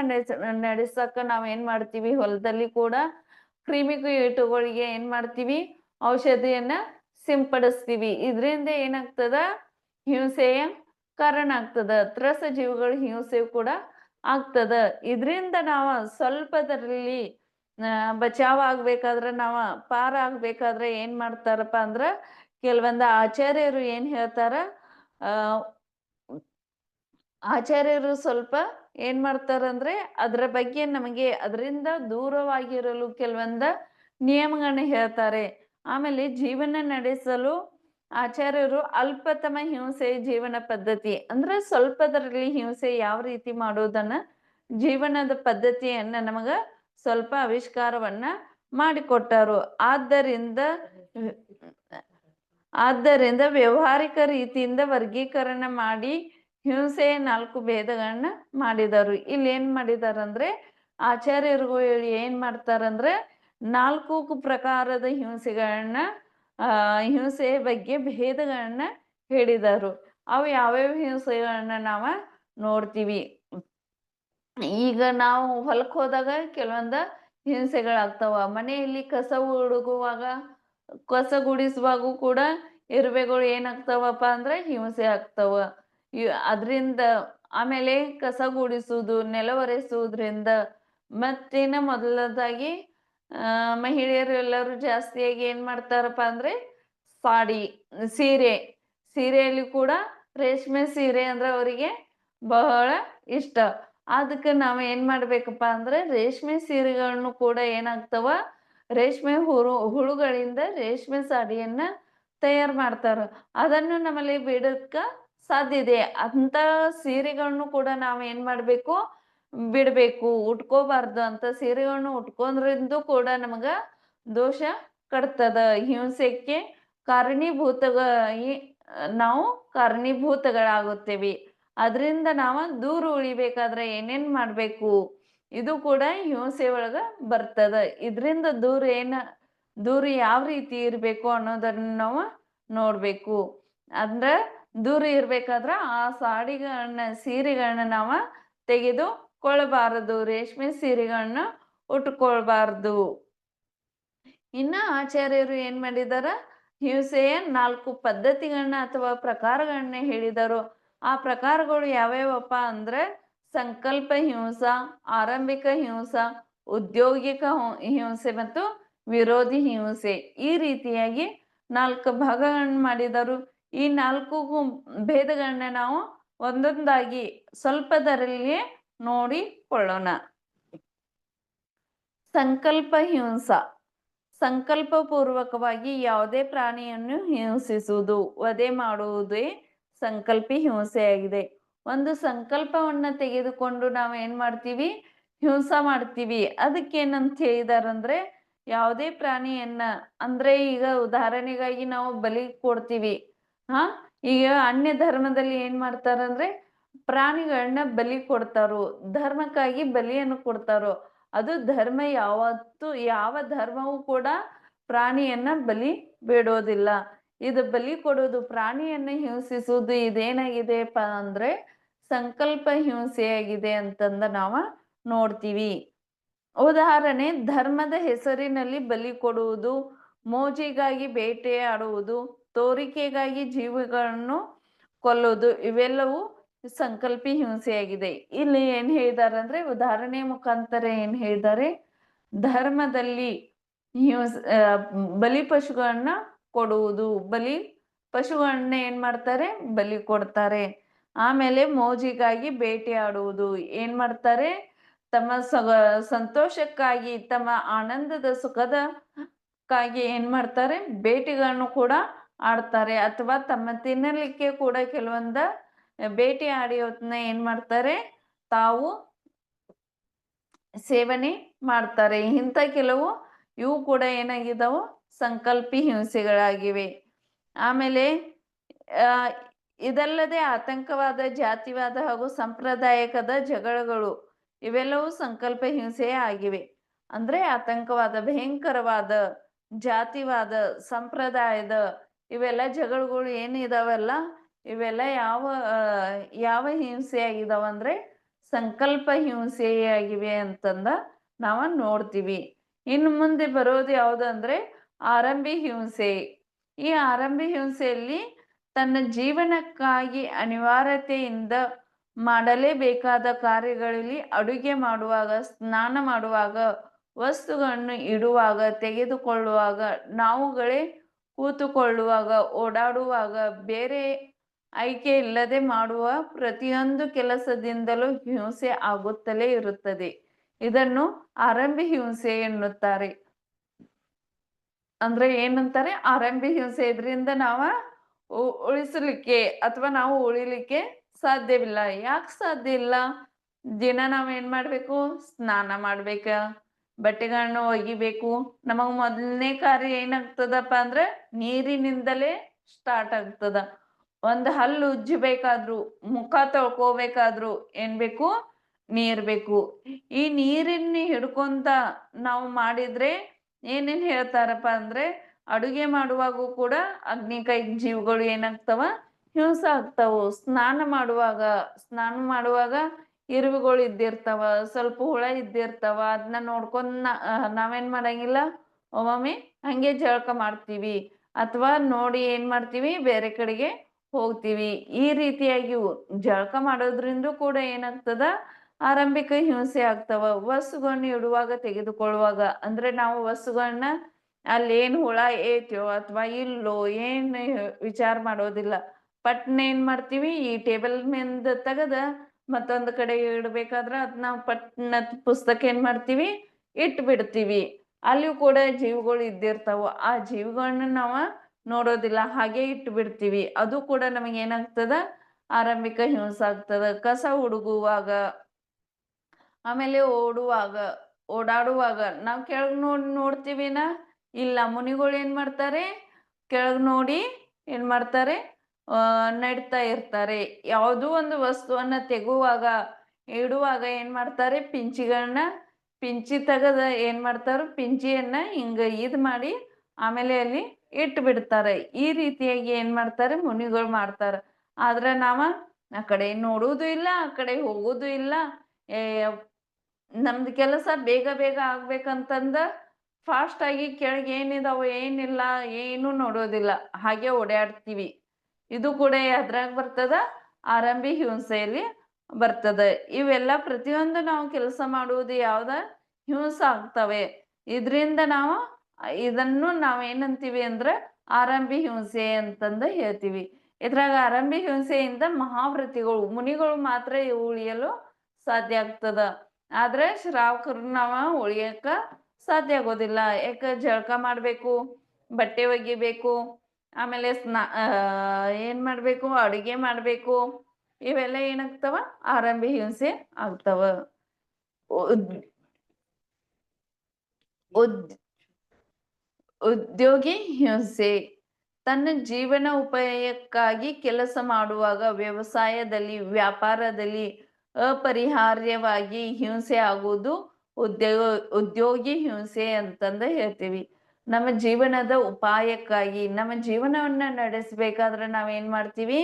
ನಡೆಸಕ್ಕ ನಾವೇನ್ ಮಾಡ್ತೀವಿ, ಹೊಲದಲ್ಲಿ ಕೂಡ ಕ್ರಿಮಿಕೀಟಗಳಿಗೆ ಏನ್ ಮಾಡ್ತೀವಿ, ಔಷಧಿಯನ್ನ ಸಿಂಪಡಿಸ್ತೀವಿ. ಇದರಿಂದ ಏನಾಗ್ತದ, ಹಿಂಸೆಯ ಕಾರಣ ಆಗ್ತದ. ತ್ರಸ ಜೀವಿಗಳ ಹಿಂಸೆ ಕೂಡ ಆಗ್ತದ. ಇದರಿಂದ ನಾವು ಸ್ವಲ್ಪದಲ್ಲಿ ಬಚಾವ್ ಆಗ್ಬೇಕಾದ್ರೆ, ನಾವು ಪಾರ ಆಗ್ಬೇಕಾದ್ರೆ ಏನ್ ಮಾಡ್ತಾರಪ್ಪ ಅಂದ್ರ, ಕೆಲವೊಂದು ಆಚಾರ್ಯರು ಏನ್ ಹೇಳ್ತಾರ, ಆಚಾರ್ಯರು ಸ್ವಲ್ಪ ಏನ್ ಮಾಡ್ತಾರಂದ್ರೆ ಅದ್ರ ಬಗ್ಗೆ ನಮಗೆ ಅದರಿಂದ ದೂರವಾಗಿರಲು ಕೆಲವೊಂದ ನಿಯಮಗಳನ್ನ ಹೇಳ್ತಾರೆ. ಆಮೇಲೆ ಜೀವನ ನಡೆಸಲು ಆಚಾರ್ಯರು ಅಲ್ಪತಮ ಹಿಂಸೆ ಜೀವನ ಪದ್ಧತಿ ಅಂದ್ರೆ ಸ್ವಲ್ಪದರಲ್ಲಿ ಹಿಂಸೆ ಯಾವ ರೀತಿ ಮಾಡೋದನ್ನ, ಜೀವನದ ಪದ್ಧತಿಯನ್ನ ನಮಗ ಸ್ವಲ್ಪ ಆವಿಷ್ಕಾರವನ್ನ ಮಾಡಿಕೊಟ್ಟರು. ಆದ್ದರಿಂದ ವ್ಯವಹಾರಿಕ ರೀತಿಯಿಂದ ವರ್ಗೀಕರಣ ಮಾಡಿ ಹಿಂಸೆಯ 4 ಭೇದಗಳನ್ನ ಮಾಡಿದರು. ಇಲ್ಲಿ ಏನ್ ಮಾಡಿದಾರಂದ್ರೆ, ಆಚಾರ್ಯರುಗಳು ಏನ್ ಮಾಡ್ತಾರಂದ್ರೆ 4 ಪ್ರಕಾರದ ಹಿಂಸೆಯ ಬಗ್ಗೆ ಭೇದಗಳನ್ನ ಹೇಳಿದರು. ಅವು ಯಾವ್ಯಾವ ಹಿಂಸೆಗಳನ್ನ ನಾವ ನೋಡ್ತೀವಿ. ಈಗ ನಾವು ಹೊಲಕ್ ಹೋದಾಗ ಕೆಲವೊಂದ ಹಿಂಸೆಗಳಾಗ್ತಾವ. ಮನೆಯಲ್ಲಿ ಕಸ ಗುಡಿಸುವಾಗೂ ಕೂಡ ಇರುವೆಗಳು ಏನಾಗ್ತಾವಪ್ಪ ಅಂದ್ರೆ ಹಿಂಸೆ ಆಗ್ತಾವ. ಅದ್ರಿಂದ ಆಮೇಲೆ ಕಸ ಗುಡಿಸುವುದು, ನೆಲ ಒರೆಸುವುದ್ರಿಂದ, ಮತ್ತೇನ ಮೊದಲದಾಗಿ ಮಹಿಳೆಯರು ಎಲ್ಲರೂ ಜಾಸ್ತಿಯಾಗಿ ಏನ್ ಮಾಡ್ತಾರಪ್ಪ ಅಂದ್ರೆ ಸೀರೆಯಲ್ಲಿ ಕೂಡ ರೇಷ್ಮೆ ಸೀರೆ ಅಂದ್ರೆ ಅವರಿಗೆ ಬಹಳ ಇಷ್ಟ. ಅದಕ್ಕೆ ನಾವ್ ಏನ್ ಮಾಡ್ಬೇಕಪ್ಪ ಅಂದ್ರೆ, ರೇಷ್ಮೆ ಸೀರೆಗಳನ್ನು ಕೂಡ ಏನಾಗ್ತಾವ, ರೇಷ್ಮೆ ಹುಳುಗಳಿಂದ ರೇಷ್ಮೆ ಸಾಡಿಯನ್ನ ತಯಾರು ಮಾಡ್ತಾರ. ಅದನ್ನು ನಮ್ಮಲ್ಲಿ ಬಿಡಕ್ಕ ಸಾಧ್ಯ ಇದೆ. ಅಂತ ಸೀರೆಗಳನ್ನು ಕೂಡ ನಾವ್ ಏನ್ ಮಾಡ್ಬೇಕು, ಬಿಡ್ಬೇಕು, ಉಟ್ಕೋಬಾರ್ದು. ಅಂತ ಸೀರೆಗಳನ್ನು ಉಟ್ಕೊಂಡ್ರಿಂದ ಕೂಡ ನಮಗ ದೋಷ ಕಟ್ತದ. ಹಿಂಸೆಗೆ ನಾವು ಕಾರಣೀಭೂತಗಳಾಗುತ್ತೇವೆ. ಅದರಿಂದ ನಾವು ದೂರ ಉಳಿಬೇಕಾದ್ರೆ ಏನೇನ್ ಮಾಡ್ಬೇಕು, ಇದು ಕೂಡ ಹಿಂಸೆ ಒಳಗ ಬರ್ತದ. ಇದರಿಂದ ದೂರ ಯಾವ ರೀತಿ ಇರ್ಬೇಕು ಅನ್ನೋದನ್ನ ನಾವು ನೋಡ್ಬೇಕು. ಅಂದ್ರ ದೂರ ಇರ್ಬೇಕಾದ್ರ ಆ ಸೀರೆಗಳನ್ನ ನಾವ ತೆಗೆದುಕೊಳ್ಬಾರದು, ರೇಷ್ಮೆ ಸೀರೆಗಳನ್ನ ಉಟ್ಕೊಳ್ಬಾರ್ದು. ಇನ್ನ ಆಚಾರ್ಯರು ಏನ್ ಮಾಡಿದಾರ, ಹಿಂಸೆಯ 4 ಪದ್ಧತಿಗಳನ್ನ ಅಥವಾ ಪ್ರಕಾರಗಳನ್ನ ಹೇಳಿದರು. ಆ ಪ್ರಕಾರಗಳು ಯಾವ್ಯಾವಪ್ಪ ಅಂದ್ರೆ, ಸಂಕಲ್ಪ ಹಿಂಸಾ, ಆರಂಭಿಕ ಹಿಂಸಾ, ಉದ್ಯೋಗಿಕ ಹಿಂಸೆ ಮತ್ತು ವಿರೋಧಿ ಹಿಂಸೆ. ಈ ರೀತಿಯಾಗಿ 4 ಭಾಗಗಳನ್ನ ಮಾಡಿದರು. ಈ 4 ಭೇದಗಳನ್ನ ನಾವು ಒಂದೊಂದಾಗಿ ಸ್ವಲ್ಪದರಲ್ಲಿಯೇ ನೋಡಿಕೊಳ್ಳೋಣ. ಸಂಕಲ್ಪ ಹಿಂಸಾ, ಸಂಕಲ್ಪ ಪೂರ್ವಕವಾಗಿ ಯಾವುದೇ ಪ್ರಾಣಿಯನ್ನು ಹಿಂಸಿಸುವುದು, ವಧೆ ಮಾಡುವುದೇ ಸಂಕಲ್ಪಿ ಹಿಂಸೆಯಾಗಿದೆ. ಒಂದು ಸಂಕಲ್ಪವನ್ನ ತೆಗೆದುಕೊಂಡು ನಾವು ಏನ್ ಮಾಡ್ತೀವಿ, ಹಿಂಸ ಮಾಡ್ತೀವಿ. ಅದಕ್ಕೇನಂತ ಹೇಳಿದಾರಂದ್ರೆ ಯಾವುದೇ ಪ್ರಾಣಿಯನ್ನ ಅಂದ್ರೆ ಈಗ ಉದಾಹರಣೆಗಾಗಿ ನಾವು ಬಲಿ ಕೊಡ್ತೀವಿ. ಹಾ, ಈಗ ಅನ್ಯ ಧರ್ಮದಲ್ಲಿ ಏನ್ ಮಾಡ್ತಾರಂದ್ರೆ ಪ್ರಾಣಿಗಳನ್ನ ಬಲಿ ಕೊಡ್ತಾರೋ, ಧರ್ಮಕ್ಕಾಗಿ ಬಲಿಯನ್ನು ಕೊಡ್ತಾರೋ. ಅದು ಧರ್ಮ ಯಾವತ್ತು ಯಾವ ಧರ್ಮವೂ ಕೂಡ ಪ್ರಾಣಿಯನ್ನ ಬಲಿ ಬಿಡೋದಿಲ್ಲ. ಇದು ಬಲಿ ಕೊಡೋದು, ಪ್ರಾಣಿಯನ್ನ ಹಿಂಸಿಸುವುದು ಇದೇನಾಗಿದೆಯಪ್ಪ ಅಂದ್ರೆ ಸಂಕಲ್ಪ ಹಿಂಸೆಯಾಗಿದೆ ಅಂತಂದ ನಾವ ನೋಡ್ತೀವಿ. ಉದಾಹರಣೆ, ಧರ್ಮದ ಹೆಸರಿನಲ್ಲಿ ಬಲಿ ಕೊಡುವುದು, ಮೋಜಿಗಾಗಿ ಬೇಟೆಯಾಡುವುದು, ತೋರಿಕೆಗಾಗಿ ಜೀವಿಗಳನ್ನು ಕೊಲ್ಲುವುದು, ಇವೆಲ್ಲವೂ ಸಂಕಲ್ಪಿ ಹಿಂಸೆಯಾಗಿದೆ. ಇಲ್ಲಿ ಏನ್ ಹೇಳಿದಾರೆ ಅಂದ್ರೆ ಉದಾಹರಣೆ ಮುಖಾಂತರ ಏನ್ ಹೇಳಿದ್ದಾರೆ, ಧರ್ಮದಲ್ಲಿ ಬಲಿ ಪಶುಗಳನ್ನ ಕೊಡುವುದು, ಬಲಿ ಪಶುಗಳನ್ನ ಏನ್ ಮಾಡ್ತಾರೆ, ಬಲಿ ಕೊಡ್ತಾರೆ. ಆಮೇಲೆ ಮೋಜಿಗಾಗಿ ಬೇಟೆಯಾಡುವುದು, ಏನ್ ಮಾಡ್ತಾರೆ, ತಮ್ಮ ಸಂತೋಷಕ್ಕಾಗಿ, ತಮ್ಮ ಆನಂದದ ಸುಖದಕ್ಕಾಗಿ ಏನ್ ಮಾಡ್ತಾರೆ, ಬೇಟೆಗಳನ್ನು ಕೂಡ ಆಡ್ತಾರೆ. ಅಥವಾ ತಮ್ಮ ತಿನ್ನಲಿಕ್ಕೆ ಕೂಡ ಕೆಲವೊಂದ ಬೇಟೆ ಆಡಿ ಹೊತ್ನ ಏನ್ ಮಾಡ್ತಾರೆ, ತಾವು ಸೇವನೆ ಮಾಡ್ತಾರೆ. ಇಂಥ ಕೆಲವು ಇವು ಕೂಡ ಏನಾಗಿದಾವು, ಸಂಕಲ್ಪಿ ಹಿಂಸೆಗಳಾಗಿವೆ. ಆಮೇಲೆ ಇದಲ್ಲದೆ ಆತಂಕವಾದ, ಜಾತಿವಾದ ಹಾಗೂ ಸಾಂಪ್ರದಾಯಿಕದ ಜಗಳಗಳು ಇವೆಲ್ಲವೂ ಸಂಕಲ್ಪ ಹಿಂಸೆಯೇ ಆಗಿವೆ. ಅಂದ್ರೆ ಆತಂಕವಾದ, ಭಯಂಕರವಾದ, ಜಾತಿವಾದ, ಸಂಪ್ರದಾಯದ ಇವೆಲ್ಲ ಜಗಳಗಳು ಏನಿದಾವಲ್ಲ, ಇವೆಲ್ಲ ಯಾವ ಹಿಂಸೆ ಆಗಿದಾವಂದ್ರೆ ಸಂಕಲ್ಪ ಹಿಂಸೆಯಾಗಿವೆ ಅಂತಂದ ನಾವ ನೋಡ್ತೀವಿ. ಇನ್ನು ಮುಂದೆ ಬರೋದು ಯಾವುದು ಅಂದ್ರೆ ಆರಂಭಿ ಹಿಂಸೆ. ಈ ಆರಂಭಿ ಹಿಂಸೆಯಲ್ಲಿ ತನ್ನ ಜೀವನಕ್ಕಾಗಿ ಅನಿವಾರ್ಯತೆಯಿಂದ ಮಾಡಲೇಬೇಕಾದ ಕಾರ್ಯಗಳಲ್ಲಿ ಅಡುಗೆ ಮಾಡುವಾಗ, ಸ್ನಾನ ಮಾಡುವಾಗ, ವಸ್ತುಗಳನ್ನು ಇಡುವಾಗ, ತೆಗೆದುಕೊಳ್ಳುವಾಗ, ನಾವುಗಳೇ ಕೂತುಕೊಳ್ಳುವಾಗ, ಓಡಾಡುವಾಗ, ಬೇರೆ ಆಯ್ಕೆ ಇಲ್ಲದೆ ಮಾಡುವ ಪ್ರತಿಯೊಂದು ಕೆಲಸದಿಂದಲೂ ಹಿಂಸೆ ಆಗುತ್ತಲೇ ಇರುತ್ತದೆ. ಇದನ್ನು ಆರಂಭಿ ಹಿಂಸೆ ಎನ್ನುತ್ತಾರೆ. ಅಂದ್ರೆ ಏನಂತಾರೆ, ಆರಂಭಿ ಹಿಂಸೆ. ಇದರಿಂದ ನಾವ ಉಳಿಸಲಿಕ್ಕೆ ಅಥವಾ ನಾವು ಉಳಿಲಿಕ್ಕೆ ಸಾಧ್ಯವಿಲ್ಲ. ಯಾಕೆ ಸಾಧ್ಯ ಇಲ್ಲ? ದಿನ ನಾವೇನ್ ಮಾಡ್ಬೇಕು, ಸ್ನಾನ ಮಾಡ್ಬೇಕ, ಬಟ್ಟೆಗಳನ್ನ ಒಗಿಬೇಕು. ನಮಗ್ ಮೊದಲನೇ ಕಾರ್ಯ ಏನಾಗ್ತದಪ್ಪ ಅಂದ್ರೆ ನೀರಿನಿಂದಲೇ ಸ್ಟಾರ್ಟ್ ಆಗ್ತದ. ಒಂದ್ ಹಲ್ಲು ಉಜ್ಜಬೇಕಾದ್ರು, ಮುಖ ತೊಳ್ಕೋಬೇಕಾದ್ರು ಏನ್ ಬೇಕು, ನೀರ್ ಬೇಕು. ಈ ನೀರನ್ನ ಹಿಡ್ಕೊಂತ ನಾವು ಮಾಡಿದ್ರೆ ಏನೇನ್ ಹೇಳ್ತಾರಪ್ಪ ಅಂದ್ರೆ ಅಡುಗೆ ಮಾಡುವಾಗೂ ಕೂಡ ಅಗ್ನಿಕೈ ಜೀವಗಳು ಏನಾಗ್ತಾವ, ಹಿಂಸ ಆಗ್ತಾವು. ಸ್ನಾನ ಮಾಡುವಾಗ ಇರುವೆಗಳು ಇದ್ದಿರ್ತಾವ, ಸ್ವಲ್ಪ ಹುಳ ಇದ್ದಿರ್ತಾವ. ಅದನ್ನ ನೋಡ್ಕೊಂಡ್ ನಾವೇನ್ ಮಾಡಂಗಿಲ್ಲ, ಒಮ್ಮೊಮ್ಮೆ ಹಂಗೆ ಜಳಕ ಮಾಡ್ತೀವಿ. ಅಥವಾ ನೋಡಿ ಏನ್ ಮಾಡ್ತೀವಿ, ಬೇರೆ ಕಡೆಗೆ ಹೋಗ್ತೀವಿ. ಈ ರೀತಿಯಾಗಿ ಜಳಕ ಮಾಡೋದ್ರಿಂದ ಕೂಡ ಏನಾಗ್ತದ, ಆರಂಭಿಕ ಹಿಂಸೆ ಆಗ್ತಾವ. ವಸ್ತುಗಳನ್ನ ಇಡುವಾಗ, ತೆಗೆದುಕೊಳ್ಳುವಾಗ, ಅಂದ್ರೆ ನಾವು ವಸ್ತುಗಳನ್ನ ಅಲ್ಲೇನ್ ಹುಳ ಏತ್ಯೋ ಅಥವಾ ಇಲ್ಲೋ ಏನ್ ವಿಚಾರ ಮಾಡೋದಿಲ್ಲ. ಪಟ್ನ ಏನ್ ಮಾಡ್ತೀವಿ, ಈ ಟೇಬಲ್ ಮೇಂದ ತೆಗದ ಮತ್ತೊಂದು ಕಡೆ ಇಡ್ಬೇಕಾದ್ರ ಅದನ್ನ ಪಟ್ನ ಪುಸ್ತಕ ಏನ್ ಮಾಡ್ತೀವಿ, ಇಟ್ಟು ಬಿಡ್ತೀವಿ. ಅಲ್ಲಿಯೂ ಕೂಡ ಜೀವಗಳು ಇದ್ದಿರ್ತಾವ. ಆ ಜೀವಗಳನ್ನ ನಾವ ನೋಡೋದಿಲ್ಲ, ಹಾಗೆ ಇಟ್ಟು ಬಿಡ್ತೀವಿ. ಅದು ಕೂಡ ನಮಗೆ ಏನಾಗ್ತದ, ಆರಂಭಿಕ ಹಿಂಸೆ ಆಗ್ತದ. ಕಸ ಹುಡುಗುವಾಗ, ಆಮೇಲೆ ಓಡಾಡುವಾಗ ನಾವು ಕೆಳಗ್ ನೋಡ್ತೀವಿನ ಇಲ್ಲ. ಮುನಿಗಳು ಏನ್ ಮಾಡ್ತಾರೆ, ಕೆಳಗ್ ನೋಡಿ ಏನ್ ಮಾಡ್ತಾರೆ, ನಡ್ತಾ ಇರ್ತಾರೆ. ಯಾವುದೋ ಒಂದು ವಸ್ತುವನ್ನ ತೆಗುವಾಗ, ಇಡುವಾಗ ಏನ್ ಮಾಡ್ತಾರೆ, ಪಿಂಚಿ ತೆಗದ ಏನ್ ಮಾಡ್ತಾರ, ಪಿಂಚಿಯನ್ನ ಹಿಂಗ ಇದ್ ಮಾಡಿ ಆಮೇಲೆ ಅಲ್ಲಿ ಇಟ್ಟು ಬಿಡ್ತಾರೆ. ಈ ರೀತಿಯಾಗಿ ಏನ್ ಮಾಡ್ತಾರೆ, ಮುನಿಗಳು ಮಾಡ್ತಾರ. ಆದ್ರೆ ನಾವ ಆ ಕಡೆ ನೋಡುವುದು ಇಲ್ಲ, ಆ ಕಡೆ ಹೋಗುದು ಇಲ್ಲ. ನಮ್ದು ಕೆಲಸ ಬೇಗ ಬೇಗ ಆಗ್ಬೇಕಂತಂದ ಫಾಸ್ಟ್ ಆಗಿ ಕೆಳಗೆ ಏನಿದಾವ ಏನಿಲ್ಲ ಏನು ನೋಡೋದಿಲ್ಲ, ಹಾಗೆ ಓಡಾಡ್ತೀವಿ. ಇದು ಕೂಡ ಅದ್ರಾಗ ಬರ್ತದ, ಆರಂಭಿ ಹಿಂಸೆಯಲ್ಲಿ ಬರ್ತದ. ಇವೆಲ್ಲ ಪ್ರತಿಯೊಂದು ನಾವು ಕೆಲಸ ಮಾಡುವುದು ಯಾವ್ದ, ಹಿಂಸ ಆಗ್ತವೆ. ಇದರಿಂದ ಇದನ್ನು ನಾವೇನಂತೀವಿ ಅಂದ್ರೆ ಆರಂಭಿ ಹಿಂಸೆ ಅಂತಂದ ಹೇಳ್ತೀವಿ. ಇದ್ರಾಗ ಆರಂಭಿ ಹಿಂಸೆಯಿಂದ ಮಹಾವ್ರತಿಗಳು, ಮುನಿಗಳು ಮಾತ್ರ ಉಳಿಯಲು ಸಾಧ್ಯ ಆಗ್ತದ. ಆದ್ರೆ ಶ್ರಾವಕರು ಉಳಿಯಕ ಸಾಧ್ಯ ಆಗೋದಿಲ್ಲ. ಯಾಕ, ಜಳಕ ಮಾಡ್ಬೇಕು, ಬಟ್ಟೆ ಒಗಿಬೇಕು, ಆಮೇಲೆ ಏನ್ ಮಾಡ್ಬೇಕು, ಅಡುಗೆ ಮಾಡ್ಬೇಕು. ಇವೆಲ್ಲ ಏನಾಗ್ತಾವ, ಆರಂಭಿ ಹಿಂಸೆ ಆಗ್ತಾವ. ಉದ್- ಉದ್- ಉದ್ಯೋಗಿ ಹಿಂಸೆ. ತನ್ನ ಜೀವನ ಉಪಾಯಕ್ಕಾಗಿ ಕೆಲಸ ಮಾಡುವಾಗ ವ್ಯವಸಾಯದಲ್ಲಿ, ವ್ಯಾಪಾರದಲ್ಲಿ ಅಪರಿಹಾರ್ಯವಾಗಿ ಹಿಂಸೆ ಆಗುವುದು ಉದ್ಯೋಗಿ ಹಿಂಸೆ ಅಂತಂದು ಹೇಳ್ತೀವಿ. ನಮ್ಮ ಜೀವನದ ಉಪಾಯಕ್ಕಾಗಿ, ನಮ್ಮ ಜೀವನವನ್ನ ನಡೆಸಬೇಕಾದ್ರೆ ನಾವೇನ್ ಮಾಡ್ತೀವಿ,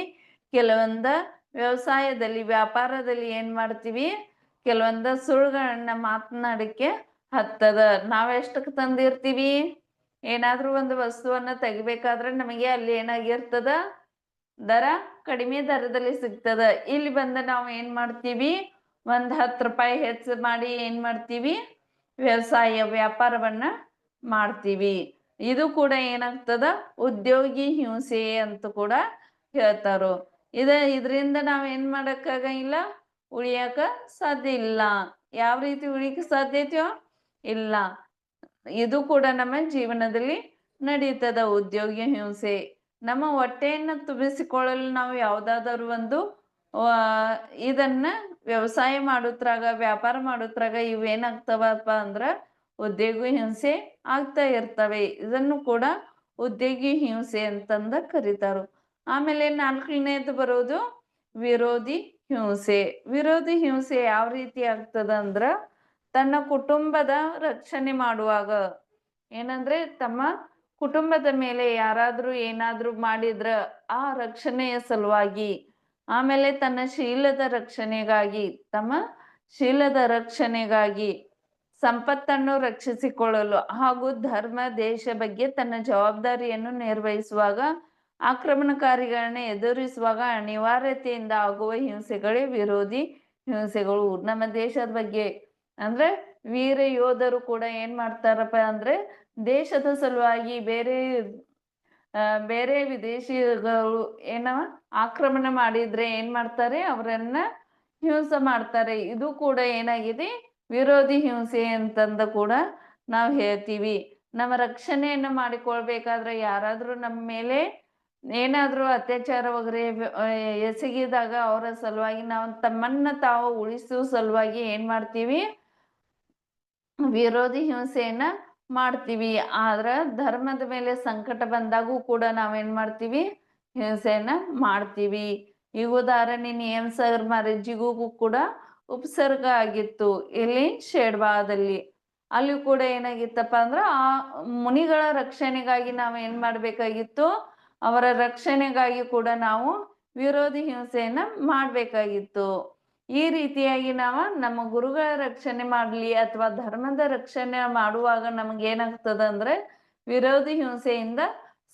ಕೆಲವೊಂದ ವ್ಯವಸಾಯದಲ್ಲಿ, ವ್ಯಾಪಾರದಲ್ಲಿ ಏನ್ ಮಾಡ್ತೀವಿ, ಕೆಲವೊಂದ ಸುಳ್ಳುಗಳನ್ನ ಮಾತನಾಡಕ್ಕೆ ಹತ್ತದ. ನಾವೆಷ್ಟಕ್ಕೆ ತಂದಿರ್ತೀವಿ, ಏನಾದ್ರೂ ಒಂದು ವಸ್ತುವನ್ನ ತೆಗಿಬೇಕಾದ್ರೆ ನಮಗೆ ಅಲ್ಲಿ ಏನಾಗಿರ್ತದ, ದರ ಕಡಿಮೆ ದರದಲ್ಲಿ ಸಿಗ್ತದ. ಇಲ್ಲಿ ಬಂದ ನಾವು ಏನ್ ಮಾಡ್ತೀವಿ, ಒಂದ್ 10 ರೂಪಾಯಿ ಹೆಚ್ಚು ಮಾಡಿ ಏನ್ ಮಾಡ್ತೀವಿ, ವ್ಯಾಪಾರವನ್ನ ಮಾಡ್ತೀವಿ. ಇದು ಕೂಡ ಏನಾಗ್ತದ, ಉದ್ಯೋಗಿ ಹಿಂಸೆ ಅಂತ ಕೂಡ ಹೇಳ್ತಾರೋ. ಇದರಿಂದ ನಾವೇನ್ ಮಾಡಕ್ಕಾಗಿಲ್ಲ, ಉಳಿಯಾಕ ಸಾಧ್ಯ ಇಲ್ಲ. ಯಾವ ರೀತಿ ಉಳಿಯಕ್ಕೆ ಸಾಧ್ಯ ಐತೋ ಇಲ್ಲ. ಇದು ಕೂಡ ನಮ್ಮ ಜೀವನದಲ್ಲಿ ನಡೀತದ ಉದ್ಯೋಗಿ ಹಿಂಸೆ. ನಮ್ಮ ಹೊಟ್ಟೆಯನ್ನ ತುಂಬಿಸಿಕೊಳ್ಳಲು ನಾವು ಯಾವ್ದಾದ್ರು ಒಂದು ಇದನ್ನ ವ್ಯವಸಾಯ ಮಾಡುತ್ರಾಗ, ವ್ಯಾಪಾರ ಮಾಡುತ್ರಾಗ ಇವೇನಾಗ್ತವಪ್ಪ ಅಂದ್ರ ಉದ್ಯೋಗಿ ಹಿಂಸೆ ಆಗ್ತಾ ಇರ್ತವೆ. ಇದನ್ನು ಕೂಡ ಉದ್ಯೋಗಿ ಹಿಂಸೆ ಅಂತಂದ ಕರೀತಾರು. ಆಮೇಲೆ 4ನೇದು ಬರೋದು ವಿರೋಧಿ ಹಿಂಸೆ. ವಿರೋಧಿ ಹಿಂಸೆ ಯಾವ ರೀತಿ ಆಗ್ತದ ಅಂದ್ರ, ತನ್ನ ಕುಟುಂಬದ ರಕ್ಷಣೆ ಮಾಡುವಾಗ, ಏನಂದ್ರೆ ತಮ್ಮ ಕುಟುಂಬದ ಮೇಲೆ ಯಾರಾದ್ರೂ ಏನಾದ್ರೂ ಮಾಡಿದ್ರ ಆ ರಕ್ಷಣೆಯ ಸಲುವಾಗಿ, ಆಮೇಲೆ ತನ್ನ ಶೀಲದ ರಕ್ಷಣೆಗಾಗಿ, ತಮ್ಮ ಶೀಲದ ರಕ್ಷಣೆಗಾಗಿ, ಸಂಪತ್ತನ್ನು ರಕ್ಷಿಸಿಕೊಳ್ಳಲು ಹಾಗೂ ಧರ್ಮ, ದೇಶ ಬಗ್ಗೆ ತನ್ನ ಜವಾಬ್ದಾರಿಯನ್ನು ನಿರ್ವಹಿಸುವಾಗ, ಆಕ್ರಮಣಕಾರಿಗಳನ್ನ ಎದುರಿಸುವಾಗ ಅನಿವಾರ್ಯತೆಯಿಂದ ಆಗುವ ಹಿಂಸೆಗಳೇ ವಿರೋಧಿ ಹಿಂಸೆಗಳು. ನಮ್ಮ ದೇಶದ ಬಗ್ಗೆ ಅಂದ್ರೆ ವೀರ ಯೋಧರು ಕೂಡ ಏನ್ ಮಾಡ್ತಾರಪ್ಪ ಅಂದ್ರೆ, ದೇಶದ ಸಲುವಾಗಿ ಬೇರೆ ವಿದೇಶಿಗಳು ಆಕ್ರಮಣ ಮಾಡಿದ್ರೆ ಏನ್ ಮಾಡ್ತಾರೆ, ಅವರನ್ನ ಹಿಂಸೆ ಮಾಡ್ತಾರೆ. ಇದು ಕೂಡ ಏನಾಗಿದೆ, ವಿರೋಧಿ ಹಿಂಸೆ ಅಂತಂದ ಕೂಡ ನಾವು ಹೇಳ್ತೀವಿ. ನಮ್ಮ ರಕ್ಷಣೆಯನ್ನು ಮಾಡಿಕೊಳ್ಬೇಕಾದ್ರೆ ಯಾರಾದ್ರೂ ನಮ್ಮ ಮೇಲೆ ಏನಾದ್ರೂ ಅತ್ಯಾಚಾರ ವಗರೆ ಎಸಗಿದಾಗ ಅವರ ಸಲುವಾಗಿ ನಾವು ತಮ್ಮನ್ನ ತಾವು ಉಳಿಸುವ ಸಲುವಾಗಿ ಏನ್ ಮಾಡ್ತೀವಿ, ವಿರೋಧಿ ಹಿಂಸೆಯನ್ನ ಮಾಡ್ತೀವಿ. ಆದ್ರ ಧರ್ಮದ ಮೇಲೆ ಸಂಕಟ ಬಂದಾಗೂ ಕೂಡ ನಾವೇನ್ ಮಾಡ್ತೀವಿ, ಹಿಂಸೆಯನ್ನ ಮಾಡ್ತೀವಿ. ಈ ಉದಾಹರಣೆ ನೇಮ್ಸರ್ ಮರಜಿಗೂ ಕೂಡ ಉಪಸರ್ಗ ಆಗಿತ್ತು. ಇಲ್ಲಿ ಶೇಡ್ವಾದಲ್ಲಿ ಅಲ್ಲಿ ಕೂಡ ಏನಾಗಿತ್ತಪ್ಪ ಅಂದ್ರ, ಆ ಮುನಿಗಳ ರಕ್ಷಣೆಗಾಗಿ ನಾವು ಏನ್ ಮಾಡ್ಬೇಕಾಗಿತ್ತು, ಅವರ ರಕ್ಷಣೆಗಾಗಿ ಕೂಡ ನಾವು ವಿರೋಧಿ ಹಿಂಸೆಯನ್ನ ಮಾಡ್ಬೇಕಾಗಿತ್ತು. ಈ ರೀತಿಯಾಗಿ ನಾವು ನಮ್ಮ ಗುರುಗಳ ರಕ್ಷಣೆ ಮಾಡ್ಲಿ ಅಥವಾ ಧರ್ಮದ ರಕ್ಷಣೆ ಮಾಡುವಾಗ ನಮಗೇನಾಗ್ತದ ಅಂದ್ರೆ ವಿರೋಧಿ ಹಿಂಸೆಯಿಂದ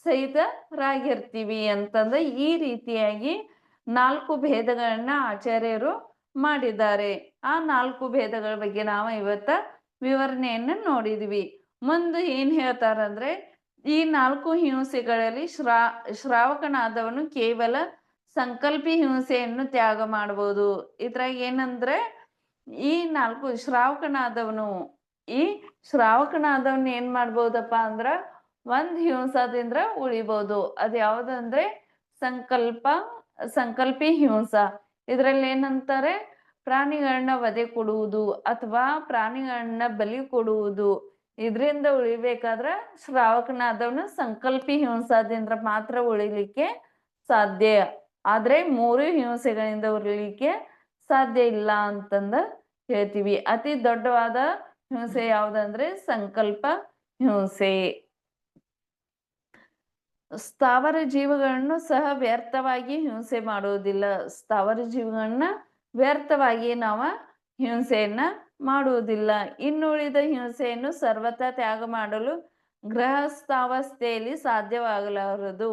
ಸಹಿತರಾಗಿರ್ತೀವಿ ಅಂತಂದ ಈ ರೀತಿಯಾಗಿ 4 ಭೇದಗಳನ್ನ ಆಚಾರ್ಯರು ಮಾಡಿದ್ದಾರೆ. ಆ 4 ಭೇದಗಳ ಬಗ್ಗೆ ನಾವು ಇವತ್ತ ವಿವರಣೆಯನ್ನ ನೋಡಿದ್ವಿ. ಮುಂದೆ ಏನ್ ಹೇಳ್ತಾರಂದ್ರೆ, ಈ 4 ಹಿಂಸೆಗಳಲ್ಲಿ ಶ್ರಾವಕನಾದವನು ಕೇವಲ ಸಂಕಲ್ಪಿ ಹಿಂಸೆಯನ್ನು ತ್ಯಾಗ ಮಾಡಬಹುದು. ಇದ್ರಾಗ ಏನಂದ್ರೆ, ಈ 4 ಶ್ರಾವಕನಾದವನು ಏನ್ ಮಾಡ್ಬೋದಪ್ಪ ಅಂದ್ರ, ಒಂದ್ ಹಿಂಸಾದಿಂದ ಉಳಿಬಹುದು. ಅದ್ ಯಾವ್ದಂದ್ರೆ ಸಂಕಲ್ಪಿ ಹಿಂಸ. ಇದ್ರಲ್ಲಿ ಏನಂತಾರೆ, ಪ್ರಾಣಿಗಳನ್ನ ವಧೆ ಕೊಡುವುದು ಅಥವಾ ಪ್ರಾಣಿಗಳನ್ನ ಬಲಿ ಕೊಡುವುದು. ಇದರಿಂದ ಉಳಿಬೇಕಾದ್ರ ಶ್ರಾವಕನಾದವನು ಸಂಕಲ್ಪಿ ಹಿಂಸಾದಿಂದ ಮಾತ್ರ ಉಳಿಲಿಕ್ಕೆ ಸಾಧ್ಯ. ಆದ್ರೆ 3 ಹಿಂಸೆಗಳಿಂದ ಉಳಿಲಿಕ್ಕೆ ಸಾಧ್ಯ ಇಲ್ಲ ಅಂತಂದ ಹೇಳ್ತೀವಿ. ಅತಿ ದೊಡ್ಡವಾದ ಹಿಂಸೆ ಯಾವ್ದಂದ್ರೆ ಸಂಕಲ್ಪ ಹಿಂಸೆ. ಸ್ಥಾವರ ಜೀವಗಳನ್ನು ಸಹ ವ್ಯರ್ಥವಾಗಿ ಹಿಂಸೆ ಮಾಡುವುದಿಲ್ಲ. ಸ್ಥಾವರ ಜೀವಗಳನ್ನ ವ್ಯರ್ಥವಾಗಿ ನಾವು ಹಿಂಸೆಯನ್ನ ಮಾಡುವುದಿಲ್ಲ. ಇನ್ನುಳಿದ ಹಿಂಸೆಯನ್ನು ಸರ್ವತಾ ತ್ಯಾಗ ಮಾಡಲು ಗೃಹಸ್ಥಾವಸ್ಥೆಯಲ್ಲಿ ಸಾಧ್ಯವಾಗಲಾರದು.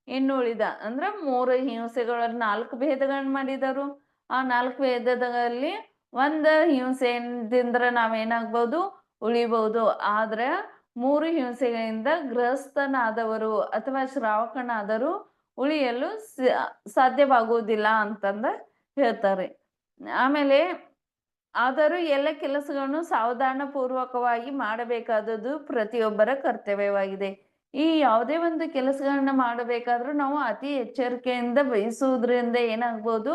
ಇನ್ನುಳಿದ ಅಂದ್ರ 3 ಹಿಂಸೆಗಳನ್ನ 4 ಭೇದಗಳನ್ನ ಮಾಡಿದರು. ಆ 4 ಭೇದದಲ್ಲಿ ಒಂದು ಹಿಂಸೆಯಿಂದ ನಾವೇನಾಗ್ಬೋದು, ಉಳಿಬಹುದು. ಆದ್ರೆ 3 ಹಿಂಸೆಗಳಿಂದ ಗೃಹಸ್ಥನಾದವರು ಅಥವಾ ಶ್ರಾವಕನಾದರೂ ಉಳಿಯಲು ಸಾಧ್ಯವಾಗುವುದಿಲ್ಲ ಅಂತಂದ ಹೇಳ್ತಾರೆ. ಆಮೇಲೆ ಆದರೂ ಎಲ್ಲ ಕೆಲಸಗಳನ್ನು ಸಾವಧಾನ ಪೂರ್ವಕವಾಗಿ ಮಾಡಬೇಕಾದದ್ದು ಪ್ರತಿಯೊಬ್ಬರ ಕರ್ತವ್ಯವಾಗಿದೆ. ಈ ಯಾವುದೇ ಒಂದು ಕೆಲಸಗಳನ್ನ ಮಾಡಬೇಕಾದ್ರೂ ನಾವು ಅತಿ ಎಚ್ಚರಿಕೆಯಿಂದ ಬಯಸುವುದರಿಂದ ಏನಾಗ್ಬೋದು,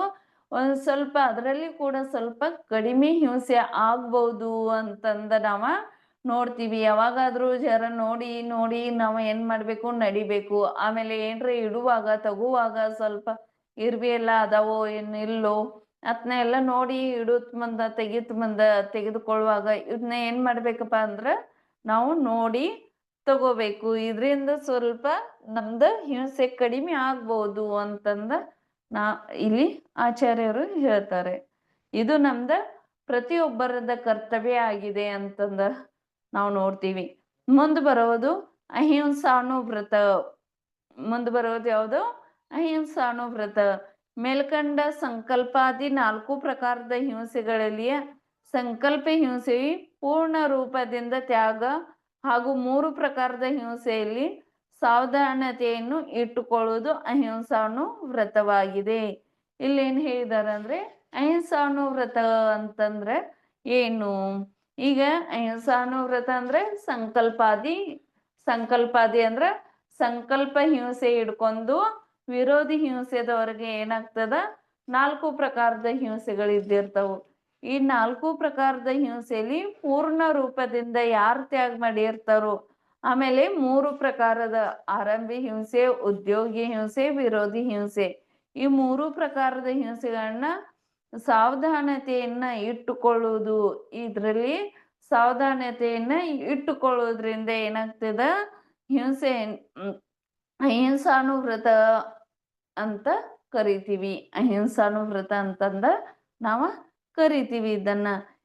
ಒಂದು ಸ್ವಲ್ಪ ಅದರಲ್ಲಿ ಕೂಡ ಸ್ವಲ್ಪ ಕಡಿಮೆ ಹಿಂಸೆ ಆಗ್ಬಹುದು ಅಂತಂದ ನಾವ ನೋಡ್ತೀವಿ. ಯಾವಾಗಾದ್ರೂ ಜರ ನೋಡಿ ನೋಡಿ ನಾವು ಏನ್ ಮಾಡ್ಬೇಕು, ನಡಿಬೇಕು. ಆಮೇಲೆ ಏನ್ರ ಇಡುವಾಗ ತಗುವಾಗ ಸ್ವಲ್ಪ ಇರ್ವಿ ಎಲ್ಲ ಅದಾವೋ ಇಲ್ಲೋ ಅದ್ನ ಎಲ್ಲ ನೋಡಿ ಇಡುತ್ ಮುಂದ ತೆಗೆದುಕೊಳ್ಳುವಾಗ ಇದನ್ನ ಏನ್ ಮಾಡ್ಬೇಕಪ್ಪ ಅಂದ್ರ ನಾವು ನೋಡಿ ತಗೋಬೇಕು. ಇದರಿಂದ ಸ್ವಲ್ಪ ನಮ್ದ ಹಿಂಸೆ ಕಡಿಮೆ ಆಗ್ಬೋದು ಅಂತಂದ ಇಲ್ಲಿ ಆಚಾರ್ಯರು ಹೇಳ್ತಾರೆ. ಇದು ನಮ್ದ ಪ್ರತಿಯೊಬ್ಬರದ ಕರ್ತವ್ಯ ಆಗಿದೆ ಅಂತಂದ ನಾವು ನೋಡ್ತೀವಿ. ಮುಂದೆ ಬರೋದು ಅಹಿಂಸಾನುವ್ರತ. ಮುಂದೆ ಬರೋದು ಯಾವುದು? ಅಹಿಂಸಾನುವ್ರತ. ಮೇಲ್ಕಂಡ ಸಂಕಲ್ಪಾದಿ 4 ಪ್ರಕಾರದ ಹಿಂಸೆಗಳಲ್ಲಿಯ ಸಂಕಲ್ಪ ಹಿಂಸೆಯು ಪೂರ್ಣ ರೂಪದಿಂದ ತ್ಯಾಗ ಹಾಗೂ 3 ಪ್ರಕಾರದ ಹಿಂಸೆಯಲ್ಲಿ ಸಾವಧಾನತೆಯನ್ನು ಇಟ್ಟುಕೊಳ್ಳುವುದು ಅಹಿಂಸಾನುವ್ರತವಾಗಿದೆ. ಇಲ್ಲೇನ್ ಹೇಳಿದಾರೆ ಅಂದ್ರೆ ಅಹಿಂಸಾನುವ್ರತ ಅಂತಂದ್ರೆ ಏನು? ಈಗ ಅಹಿಂಸಾನುವ್ರತ ಅಂದ್ರೆ ಸಂಕಲ್ಪಾದಿ ಅಂದ್ರೆ ಸಂಕಲ್ಪ ಹಿಂಸೆ ಹಿಡ್ಕೊಂಡು ವಿರೋಧಿ ಹಿಂಸೆದವರೆಗೆ ಏನಾಗ್ತದ 4 ಪ್ರಕಾರದ ಹಿಂಸೆಗಳಿದ್ದಿರ್ತಾವು. ಈ 4 ಪ್ರಕಾರದ ಹಿಂಸೆಯಲ್ಲಿ ಪೂರ್ಣ ರೂಪದಿಂದ ಯಾರು ತ್ಯಾಗ ಮಾಡಿರ್ತಾರೋ, ಆಮೇಲೆ 3 ಪ್ರಕಾರದ ಆರಂಭಿ ಹಿಂಸೆ, ಉದ್ಯೋಗಿ ಹಿಂಸೆ, ವಿರೋಧಿ ಹಿಂಸೆ, ಈ 3 ಪ್ರಕಾರದ ಹಿಂಸೆಗಳನ್ನ ಸಾವಧಾನತೆಯನ್ನ ಇಟ್ಟುಕೊಳ್ಳುವುದು. ಇದರಲ್ಲಿ ಸಾವಧಾನತೆಯನ್ನ ಇಟ್ಟುಕೊಳ್ಳೋದ್ರಿಂದ ಏನಾಗ್ತದ, ಅಹಿಂಸಾನುವ್ರತ ಅಂತ ಕರಿತೀವಿ. ಅಹಿಂಸಾನುವ್ರತ ಅಂತಂದ ನಾವ ಕರಿತೀವಿ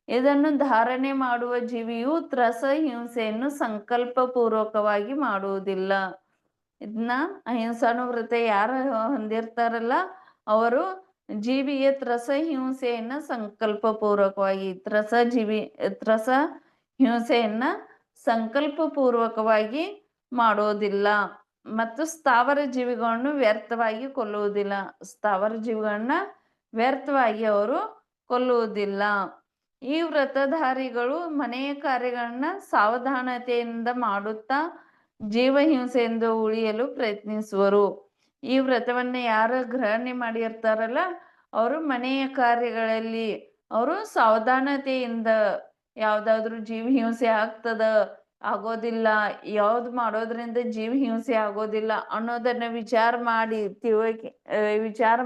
ಇದನ್ನು ಧಾರಣೆ ಮಾಡುವ ಜೀವಿಯು ತ್ರಸ ಹಿಂಸೆಯನ್ನು ಸಂಕಲ್ಪ ಪೂರ್ವಕವಾಗಿ ಮಾಡುವುದಿಲ್ಲ. ಇದನ್ನ ಅಹಿಂಸಾನುವ್ರತ ಯಾರು ಹೊಂದಿರ್ತಾರಲ್ಲ ಅವರು ಜೀವಿಗೆ ತ್ರಸ ಹಿಂಸೆಯನ್ನ ಸಂಕಲ್ಪ ಪೂರ್ವಕವಾಗಿ ತ್ರಸ ಹಿಂಸೆಯನ್ನ ಸಂಕಲ್ಪ ಪೂರ್ವಕವಾಗಿ ಮಾಡೋದಿಲ್ಲ. ಮತ್ತು ಸ್ಥಾವರ ಜೀವಿಗಳನ್ನು ವ್ಯರ್ಥವಾಗಿ ಕೊಲ್ಲುವುದಿಲ್ಲ. ಸ್ಥಾವರ ಜೀವಿಗಳನ್ನ ವ್ಯರ್ಥವಾಗಿ ಅವರು ಕೊಲ್ಲುವುದಿಲ್ಲ. ಈ ವ್ರತಧಾರಿಗಳು ಮನೆಯ ಕಾರ್ಯಗಳನ್ನ ಸಾವಧಾನತೆಯಿಂದ ಮಾಡುತ್ತಾ ಜೀವಹಿಂಸೆಯಿಂದ ಉಳಿಯಲು ಪ್ರಯತ್ನಿಸುವರು. ಈ ವ್ರತವನ್ನ ಯಾರು ಗ್ರಹಣೆ ಮಾಡಿರ್ತಾರಲ್ಲ ಅವರು ಮನೆಯ ಕಾರ್ಯಗಳಲ್ಲಿ ಅವರು ಸಾವಧಾನತೆಯಿಂದ ಯಾವ್ದಾದ್ರು ಜೀವ ಹಿಂಸೆ ಆಗೋದಿಲ್ಲ, ಯಾವ್ದು ಮಾಡೋದ್ರಿಂದ ಜೀವ ಹಿಂಸೆ ಆಗೋದಿಲ್ಲ ಅನ್ನೋದನ್ನ ವಿಚಾರ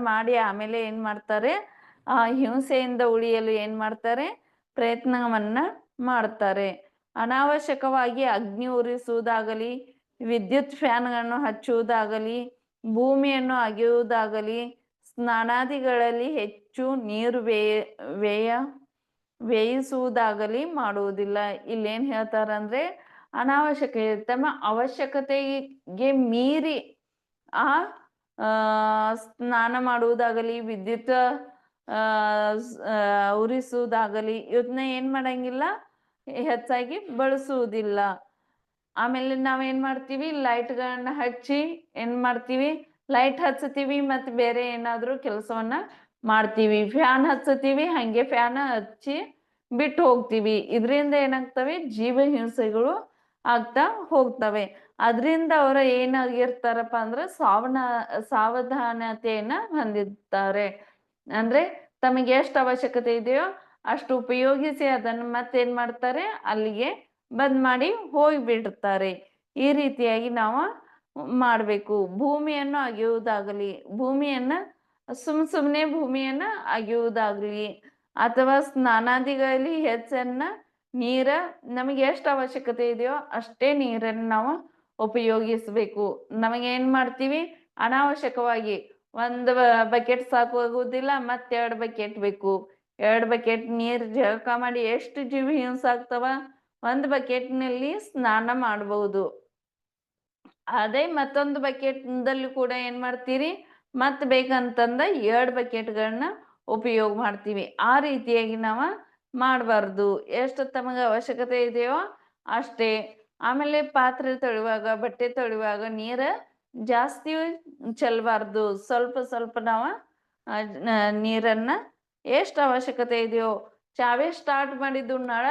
ಮಾಡಿ ಆಮೇಲೆ ಏನ್ ಮಾಡ್ತಾರೆ, ಆ ಹಿಂಸೆಯಿಂದ ಉಳಿಯಲು ಏನ್ ಮಾಡ್ತಾರೆ, ಪ್ರಯತ್ನವನ್ನ ಮಾಡ್ತಾರೆ. ಅನಾವಶ್ಯಕವಾಗಿ ಅಗ್ನಿ ಉರಿಸುವುದಾಗಲಿ, ವಿದ್ಯುತ್ ಫ್ಯಾನ್ಗಳನ್ನು ಹಚ್ಚುವುದಾಗಲಿ, ಭೂಮಿಯನ್ನು ಅಗೆಯುವುದಾಗಲಿ, ಸ್ನಾನಾದಿಗಳಲ್ಲಿ ಹೆಚ್ಚು ನೀರು ವ್ಯಯಿಸುವುದಾಗಲಿ ಮಾಡುವುದಿಲ್ಲ. ಇಲ್ಲೇನ್ ಹೇಳ್ತಾರಂದ್ರೆ ತಮ್ಮ ಅವಶ್ಯಕತೆಗೆ ಮೀರಿ ಸ್ನಾನ ಮಾಡುವುದಾಗಲಿ, ವಿದ್ಯುತ್ ಉರಿಸುವುದಾಗಲಿ ಇವನ್ನ ಏನ್ ಮಾಡಂಗಿಲ್ಲ, ಹೆಚ್ಚಾಗಿ ಬಳಸುವುದಿಲ್ಲ. ಆಮೇಲೆ ನಾವೇನ್ ಮಾಡ್ತೀವಿ, ಲೈಟ್ಗಳನ್ನ ಹಚ್ಚಿ ಏನ್ ಮಾಡ್ತೀವಿ, ಲೈಟ್ ಹಚ್ಚತೀವಿ ಮತ್ತೆ ಬೇರೆ ಏನಾದ್ರೂ ಕೆಲಸವನ್ನ ಮಾಡ್ತೀವಿ. ಫ್ಯಾನ್ ಹಚ್ಚತೀವಿ, ಹಂಗೆ ಫ್ಯಾನ್ ಹಚ್ಚಿ ಬಿಟ್ಟು ಹೋಗ್ತೀವಿ. ಇದರಿಂದ ಏನಾಗ್ತವೆ, ಜೀವ ಹಿಂಸೆಗಳು ಆಗ್ತಾ ಹೋಗ್ತವೆ. ಅದರಿಂದ ಅವರ ಏನಾಗಿರ್ತಾರಪ್ಪ ಅಂದ್ರೆ ಸಾವಧಾನತೆಯನ್ನ ಹೊಂದಿರ್ತಾರೆ. ಅಂದ್ರೆ ತಮಗೆ ಎಷ್ಟು ಅವಶ್ಯಕತೆ ಇದೆಯೋ ಅಷ್ಟು ಉಪಯೋಗಿಸಿ ಅದನ್ನು ಮತ್ತೇನ್ ಮಾಡ್ತಾರೆ, ಅಲ್ಲಿಗೆ ಬಂದ್ ಮಾಡಿ ಹೋಗಿಬಿಡ್ತಾರೆ. ಈ ರೀತಿಯಾಗಿ ನಾವು ಮಾಡ್ಬೇಕು. ಭೂಮಿಯನ್ನು ಅಗೆಯುವುದಾಗಲಿ, ಸುಮ್ನೆ ಭೂಮಿಯನ್ನ ಅಗೆಯುವುದಾಗ್ಲಿ, ಅಥವಾ ಸ್ನಾನಾದಿಗಳಲ್ಲಿ ಹೆಚ್ಚನ್ನ ನಮಗೆ ಎಷ್ಟು ಅವಶ್ಯಕತೆ ಇದೆಯೋ ಅಷ್ಟೇ ನೀರನ್ನು ನಾವು ಉಪಯೋಗಿಸ್ಬೇಕು. ನಮಗೇನ್ ಮಾಡ್ತೀವಿ, ಅನಾವಶ್ಯಕವಾಗಿ 1 ಬಕೆಟ್ ಸಾಕಾಗುವುದಿಲ್ಲ, ಮತ್ತೆ 2 ಬಕೆಟ್ ಬೇಕು. 2 ಬಕೆಟ್ ನೀರ್ ಜಳಕ ಮಾಡಿ ಎಷ್ಟು ಜೀವ ಹಿಂಸೆ ಆಗ್ತಾವ, 1 ಬಕೆಟ್ನಲ್ಲಿ ಸ್ನಾನ ಮಾಡಬಹುದು. ಅದೇ ಮತ್ತೊಂದು ಬಕೆಟ್ದಲ್ಲಿ ಕೂಡ ಏನ್ ಮಾಡ್ತೀರಿ, ಮತ್ ಬೇಕಂತಂದ 2 ಬಕೆಟ್ಗಳನ್ನ ಉಪಯೋಗ ಮಾಡ್ತೀವಿ. ಆ ರೀತಿಯಾಗಿ ನಾವು ಮಾಡಬಾರ್ದು. ಎಷ್ಟು ತಮಗೆ ಅವಶ್ಯಕತೆ ಇದೆಯೋ ಅಷ್ಟೇ. ಆಮೇಲೆ ಪಾತ್ರೆ ತೊಳೆಯುವಾಗ, ಬಟ್ಟೆ ತೊಳೆಯುವಾಗ ನೀರ ಜಾಸ್ತಿ ಚೆಲ್ಲಬಾರ್ದು. ಸ್ವಲ್ಪ ನಾವು ನೀರನ್ನ ಎಷ್ಟು ಅವಶ್ಯಕತೆ ಇದೆಯೋ, ಚಾವೆ ಸ್ಟಾರ್ಟ್ ಮಾಡಿದ್ದು ನಳ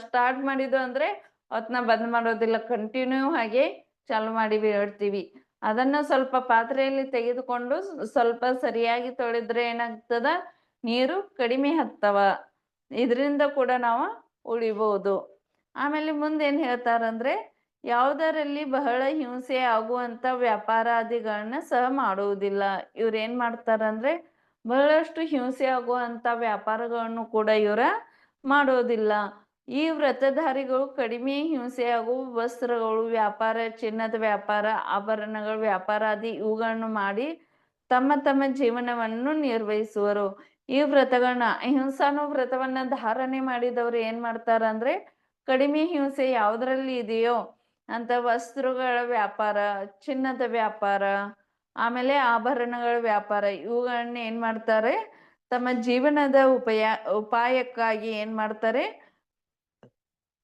ಸ್ಟಾರ್ಟ್ ಮಾಡಿದ್ದು ಅಂದ್ರೆ ಅದನ್ನ ಬಂದ್ ಮಾಡೋದಿಲ್ಲ, ಕಂಟಿನ್ಯೂ ಹಾಗೆ ಚಾಲು ಮಾಡಿ ಬಿಡ್ತೀವಿ. ಅದನ್ನ ಸ್ವಲ್ಪ ಪಾತ್ರೆಯಲ್ಲಿ ತೆಗೆದುಕೊಂಡು ಸ್ವಲ್ಪ ಸರಿಯಾಗಿ ತೊಳೆದ್ರೆ ಏನಾಗ್ತದ, ನೀರು ಕಡಿಮೆ ಹತ್ತವ. ಇದರಿಂದ ಕೂಡ ನಾವು ಉಳಿಬಹುದು. ಆಮೇಲೆ ಮುಂದೆ ಏನ್ ಹೇಳ್ತಾರಂದ್ರೆ, ಯಾವುದರಲ್ಲಿ ಬಹಳ ಹಿಂಸೆ ಆಗುವಂತ ವ್ಯಾಪಾರಾದಿಗಳನ್ನ ಸಹ ಮಾಡುವುದಿಲ್ಲ. ಇವ್ರು ಏನ್ ಮಾಡ್ತಾರಂದ್ರೆ, ಬಹಳಷ್ಟು ಹಿಂಸೆ ಆಗುವಂತ ವ್ಯಾಪಾರಗಳನ್ನು ಕೂಡ ಇವರ ಮಾಡೋದಿಲ್ಲ. ಈ ವ್ರತಧಾರಿಗಳು ಕಡಿಮೆ ಹಿಂಸೆಯಾಗುವ ವಸ್ತ್ರಗಳು ವ್ಯಾಪಾರ, ಚಿನ್ನದ ವ್ಯಾಪಾರ, ಆಭರಣಗಳ ವ್ಯಾಪಾರಾದಿ ಇವುಗಳನ್ನು ಮಾಡಿ ತಮ್ಮ ತಮ್ಮ ಜೀವನವನ್ನು ನಿರ್ವಹಿಸುವರು. ಈ ವ್ರತಗಳನ್ನ, ಅಹಿಂಸಾನು ವ್ರತವನ್ನ ಧಾರಣೆ ಮಾಡಿದವರು ಏನ್ ಮಾಡ್ತಾರ ಅಂದ್ರೆ, ಕಡಿಮೆ ಹಿಂಸೆ ಯಾವುದರಲ್ಲಿ ಇದೆಯೋ ಅಂತ ವಸ್ತ್ರಗಳ ವ್ಯಾಪಾರ, ಚಿನ್ನದ ವ್ಯಾಪಾರ, ಆಮೇಲೆ ಆಭರಣಗಳ ವ್ಯಾಪಾರ ಇವುಗಳನ್ನ ಏನ್ ಮಾಡ್ತಾರೆ, ತಮ್ಮ ಜೀವನದ ಉಪಾಯಕ್ಕಾಗಿ ಏನ್ ಮಾಡ್ತಾರೆ,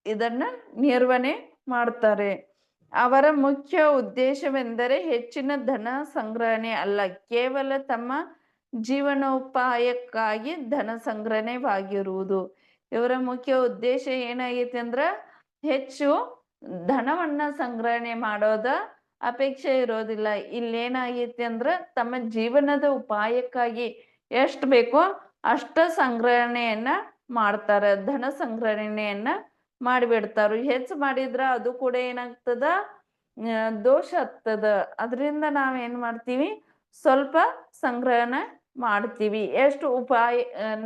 ಇದನ್ನ ನಿರ್ವಹಣೆ ಮಾಡ್ತಾರೆ. ಅವರ ಮುಖ್ಯ ಉದ್ದೇಶವೆಂದರೆ ಹೆಚ್ಚಿನ ಧನ ಸಂಗ್ರಹಣೆ ಅಲ್ಲ, ಕೇವಲ ತಮ್ಮ ಜೀವನೋಪಾಯಕ್ಕಾಗಿ ಧನ ಸಂಗ್ರಹಣೆವಾಗಿರುವುದು. ಇವರ ಮುಖ್ಯ ಉದ್ದೇಶ ಏನಾಗೈತಿ ಅಂದ್ರ, ಹೆಚ್ಚು ಧನವನ್ನ ಸಂಗ್ರಹಣೆ ಮಾಡೋದ ಅಪೇಕ್ಷೆ ಇರೋದಿಲ್ಲ. ಇಲ್ಲೇನಾಗೈತಿ ಅಂದ್ರ, ತಮ್ಮ ಜೀವನದ ಉಪಾಯಕ್ಕಾಗಿ ಎಷ್ಟು ಬೇಕೋ ಅಷ್ಟ ಸಂಗ್ರಹಣೆಯನ್ನ ಮಾಡ್ತಾರ, ಧನ ಸಂಗ್ರಹಣೆಯನ್ನ ಮಾಡಿಬಿಡ್ತಾರ. ಹೆಚ್ಚು ಮಾಡಿದ್ರ ಅದು ಕೂಡ ಏನಾಗ್ತದ, ದೋಷ ಆಗ್ತದ. ಅದರಿಂದ ನಾವೇನ್ ಮಾಡ್ತೀವಿ, ಸ್ವಲ್ಪ ಸಂಗ್ರಹಣ ಮಾಡ್ತೀವಿ. ಎಷ್ಟು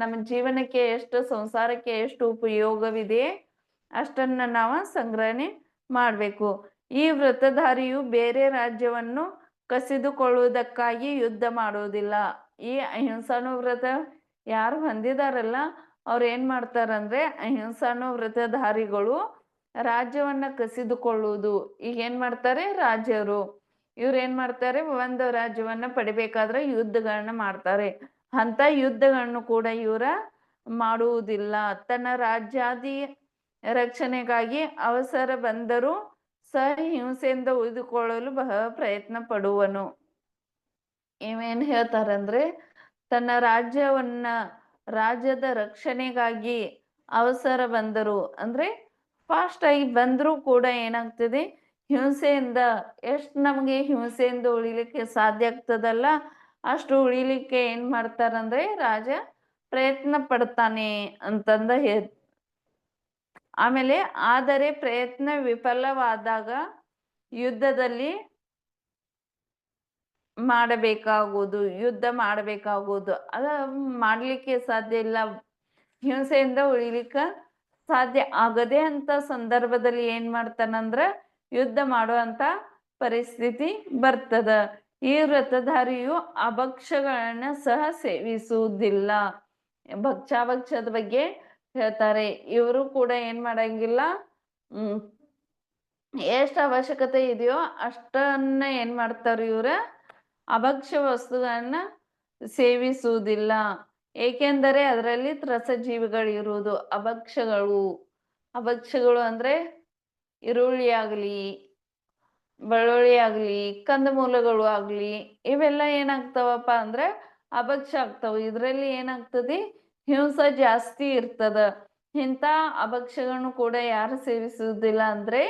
ನಮ್ಮ ಜೀವನಕ್ಕೆ ಎಷ್ಟು, ಸಂಸಾರಕ್ಕೆ ಎಷ್ಟು ಉಪಯೋಗವಿದೆ ಅಷ್ಟನ್ನ ನಾವು ಸಂಗ್ರಹಣೆ ಮಾಡಬೇಕು. ಈ ವ್ರತಧಾರಿಯು ಬೇರೆ ರಾಜ್ಯವನ್ನು ಕಸಿದುಕೊಳ್ಳುವುದಕ್ಕಾಗಿ ಯುದ್ಧ ಮಾಡುವುದಿಲ್ಲ. ಈ ಅಹಿಂಸಾನು ವ್ರತ ಯಾರು ಹೊಂದಿದಾರಲ್ಲ ಅವ್ರು ಏನ್ ಮಾಡ್ತಾರಂದ್ರೆ, ಅಹಿಂಸಾನು ವ್ರತಧಾರಿಗಳು ರಾಜ್ಯವನ್ನ ಕಸಿದುಕೊಳ್ಳುವುದು. ಈಗ ಏನ್ ಮಾಡ್ತಾರೆ, ರಾಜ್ಯರು ಇವ್ರು ಏನ್ ಮಾಡ್ತಾರೆ, ಒಂದು ರಾಜ್ಯವನ್ನ ಪಡಿಬೇಕಾದ್ರೆ ಯುದ್ಧಗಳನ್ನ ಮಾಡ್ತಾರೆ. ಅಂತ ಯುದ್ಧಗಳನ್ನು ಕೂಡ ಇವರ ಮಾಡುವುದಿಲ್ಲ. ತನ್ನ ರಾಜ್ಯಾದಿ ರಕ್ಷಣೆಗಾಗಿ ಅವಸರ ಬಂದರೂ ಸಹ ಹಿಂಸೆಯಿಂದ ಉಳಿದುಕೊಳ್ಳಲು ಬಹಳ ಪ್ರಯತ್ನ ಪಡುವನು. ಇವೇನ್ ಹೇಳ್ತಾರಂದ್ರೆ, ತನ್ನ ರಾಜ್ಯದ ರಕ್ಷಣೆಗಾಗಿ ಅವಸರ ಬಂದರು ಅಂದ್ರೆ ಫಾಸ್ಟ್ ಆಗಿ ಬಂದರೂ ಕೂಡ ಏನಾಗ್ತದೆ, ಹಿಂಸೆಯಿಂದ ಎಷ್ಟು ನಮಗೆ ಹಿಂಸೆಯಿಂದ ಉಳಿಲಿಕ್ಕೆ ಸಾಧ್ಯ ಆಗ್ತದಲ್ಲ ಅಷ್ಟು ಉಳಿಲಿಕ್ಕೆ ಏನ್ ಮಾಡ್ತಾರಂದ್ರೆ ರಾಜ ಪ್ರಯತ್ನ ಪಡ್ತಾನೆ ಅಂತಂದ ಆಮೇಲೆ ಆದರೆ ಪ್ರಯತ್ನ ವಿಫಲವಾದಾಗ ಯುದ್ಧ ಮಾಡಬೇಕಾಗುವುದು. ಅದ ಮಾಡ್ಲಿಕ್ಕೆ ಸಾಧ್ಯ ಇಲ್ಲ, ಹಿಂಸೆಯಿಂದ ಉಳಿಲಿಕ್ಕ ಸಾಧ್ಯ ಆಗದೆ ಅಂತ ಸಂದರ್ಭದಲ್ಲಿ ಏನ್ ಮಾಡ್ತಾನಂದ್ರ ಯುದ್ಧ ಮಾಡುವಂತ ಪರಿಸ್ಥಿತಿ ಬರ್ತದ. ಈ ವ್ರತಧಾರಿಯು ಅಭಕ್ಷಗಳನ್ನ ಸಹ ಸೇವಿಸುವುದಿಲ್ಲ. ಭಕ್ಷಾಭಕ್ಷದ ಬಗ್ಗೆ ಹೇಳ್ತಾರೆ. ಇವರು ಕೂಡ ಏನ್ ಮಾಡಂಗಿಲ್ಲ, ಎಷ್ಟು ಅವಶ್ಯಕತೆ ಇದೆಯೋ ಅಷ್ಟನ್ನ ಏನ್ ಮಾಡ್ತಾರ, ಇವ್ರ ಅಭಕ್ಷ್ಯ ವಸ್ತುಗಳನ್ನ ಸೇವಿಸುವುದಿಲ್ಲ. ಏಕೆಂದರೆ ಅದರಲ್ಲಿ ತ್ರಸಜೀವಿಗಳು ಇರುವುದು. ಅಭಕ್ಷ್ಯಗಳು ಅಂದ್ರೆ ಈರುಳ್ಳಿ ಆಗ್ಲಿ, ಬೆಳ್ಳುಳ್ಳಿ ಆಗ್ಲಿ, ಕಂದಮೂಲಗಳು ಆಗ್ಲಿ ಇವೆಲ್ಲ ಏನಾಗ್ತಾವಪ್ಪ ಅಂದ್ರೆ ಅಭಕ್ಷ್ಯ ಆಗ್ತಾವ. ಇದ್ರಲ್ಲಿ ಏನಾಗ್ತದೆ, ಹಿಂಸ ಜಾಸ್ತಿ ಇರ್ತದ. ಇಂಥ ಅಭಕ್ಷ್ಯಗಳನ್ನು ಕೂಡ ಯಾರು ಸೇವಿಸುವುದಿಲ್ಲ ಅಂದ್ರೆ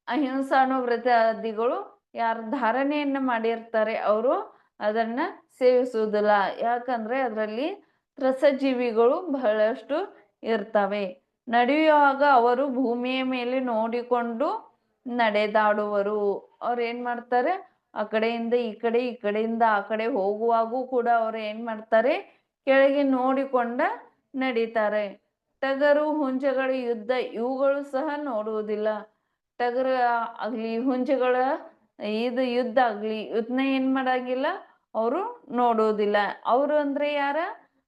ಅಹಿಂಸಾನು ವ್ರತಾದಿಗಳು ಯಾರು ಧಾರಣೆಯನ್ನ ಮಾಡಿರ್ತಾರೆ ಅವರು ಅದನ್ನ ಸೇವಿಸುವುದಿಲ್ಲ. ಯಾಕಂದ್ರೆ ಅದರಲ್ಲಿ ತ್ರಸಜೀವಿಗಳು ಬಹಳಷ್ಟು ಇರ್ತವೆ. ನಡೆಯುವಾಗ ಅವರು ಭೂಮಿಯ ಮೇಲೆ ನೋಡಿಕೊಂಡು ನಡೆದಾಡುವರು. ಅವ್ರು ಏನ್ ಮಾಡ್ತಾರೆ, ಆ ಕಡೆಯಿಂದ ಈ ಕಡೆಯಿಂದ ಆ ಕಡೆ ಹೋಗುವಾಗೂ ಕೂಡ ಅವ್ರು ಏನ್ ಮಾಡ್ತಾರೆ, ಕೆಳಗೆ ನೋಡಿಕೊಂಡ ನಡೀತಾರೆ. ಟಗರು, ಹುಂಜಗಳ ಯುದ್ಧ ಇವುಗಳು ಸಹ ನೋಡುವುದಿಲ್ಲ. ಟಗರು ಆಗ್ಲಿ, ಹುಂಜಗಳ ಯುದ್ಧ ಆಗ್ಲಿ ಇದನ್ನ ಏನ್ ಮಾಡಂಗಿಲ್ಲ, ಅವರು ನೋಡುವುದಿಲ್ಲ. ಅವರು ಅಂದ್ರೆ ಯಾರ,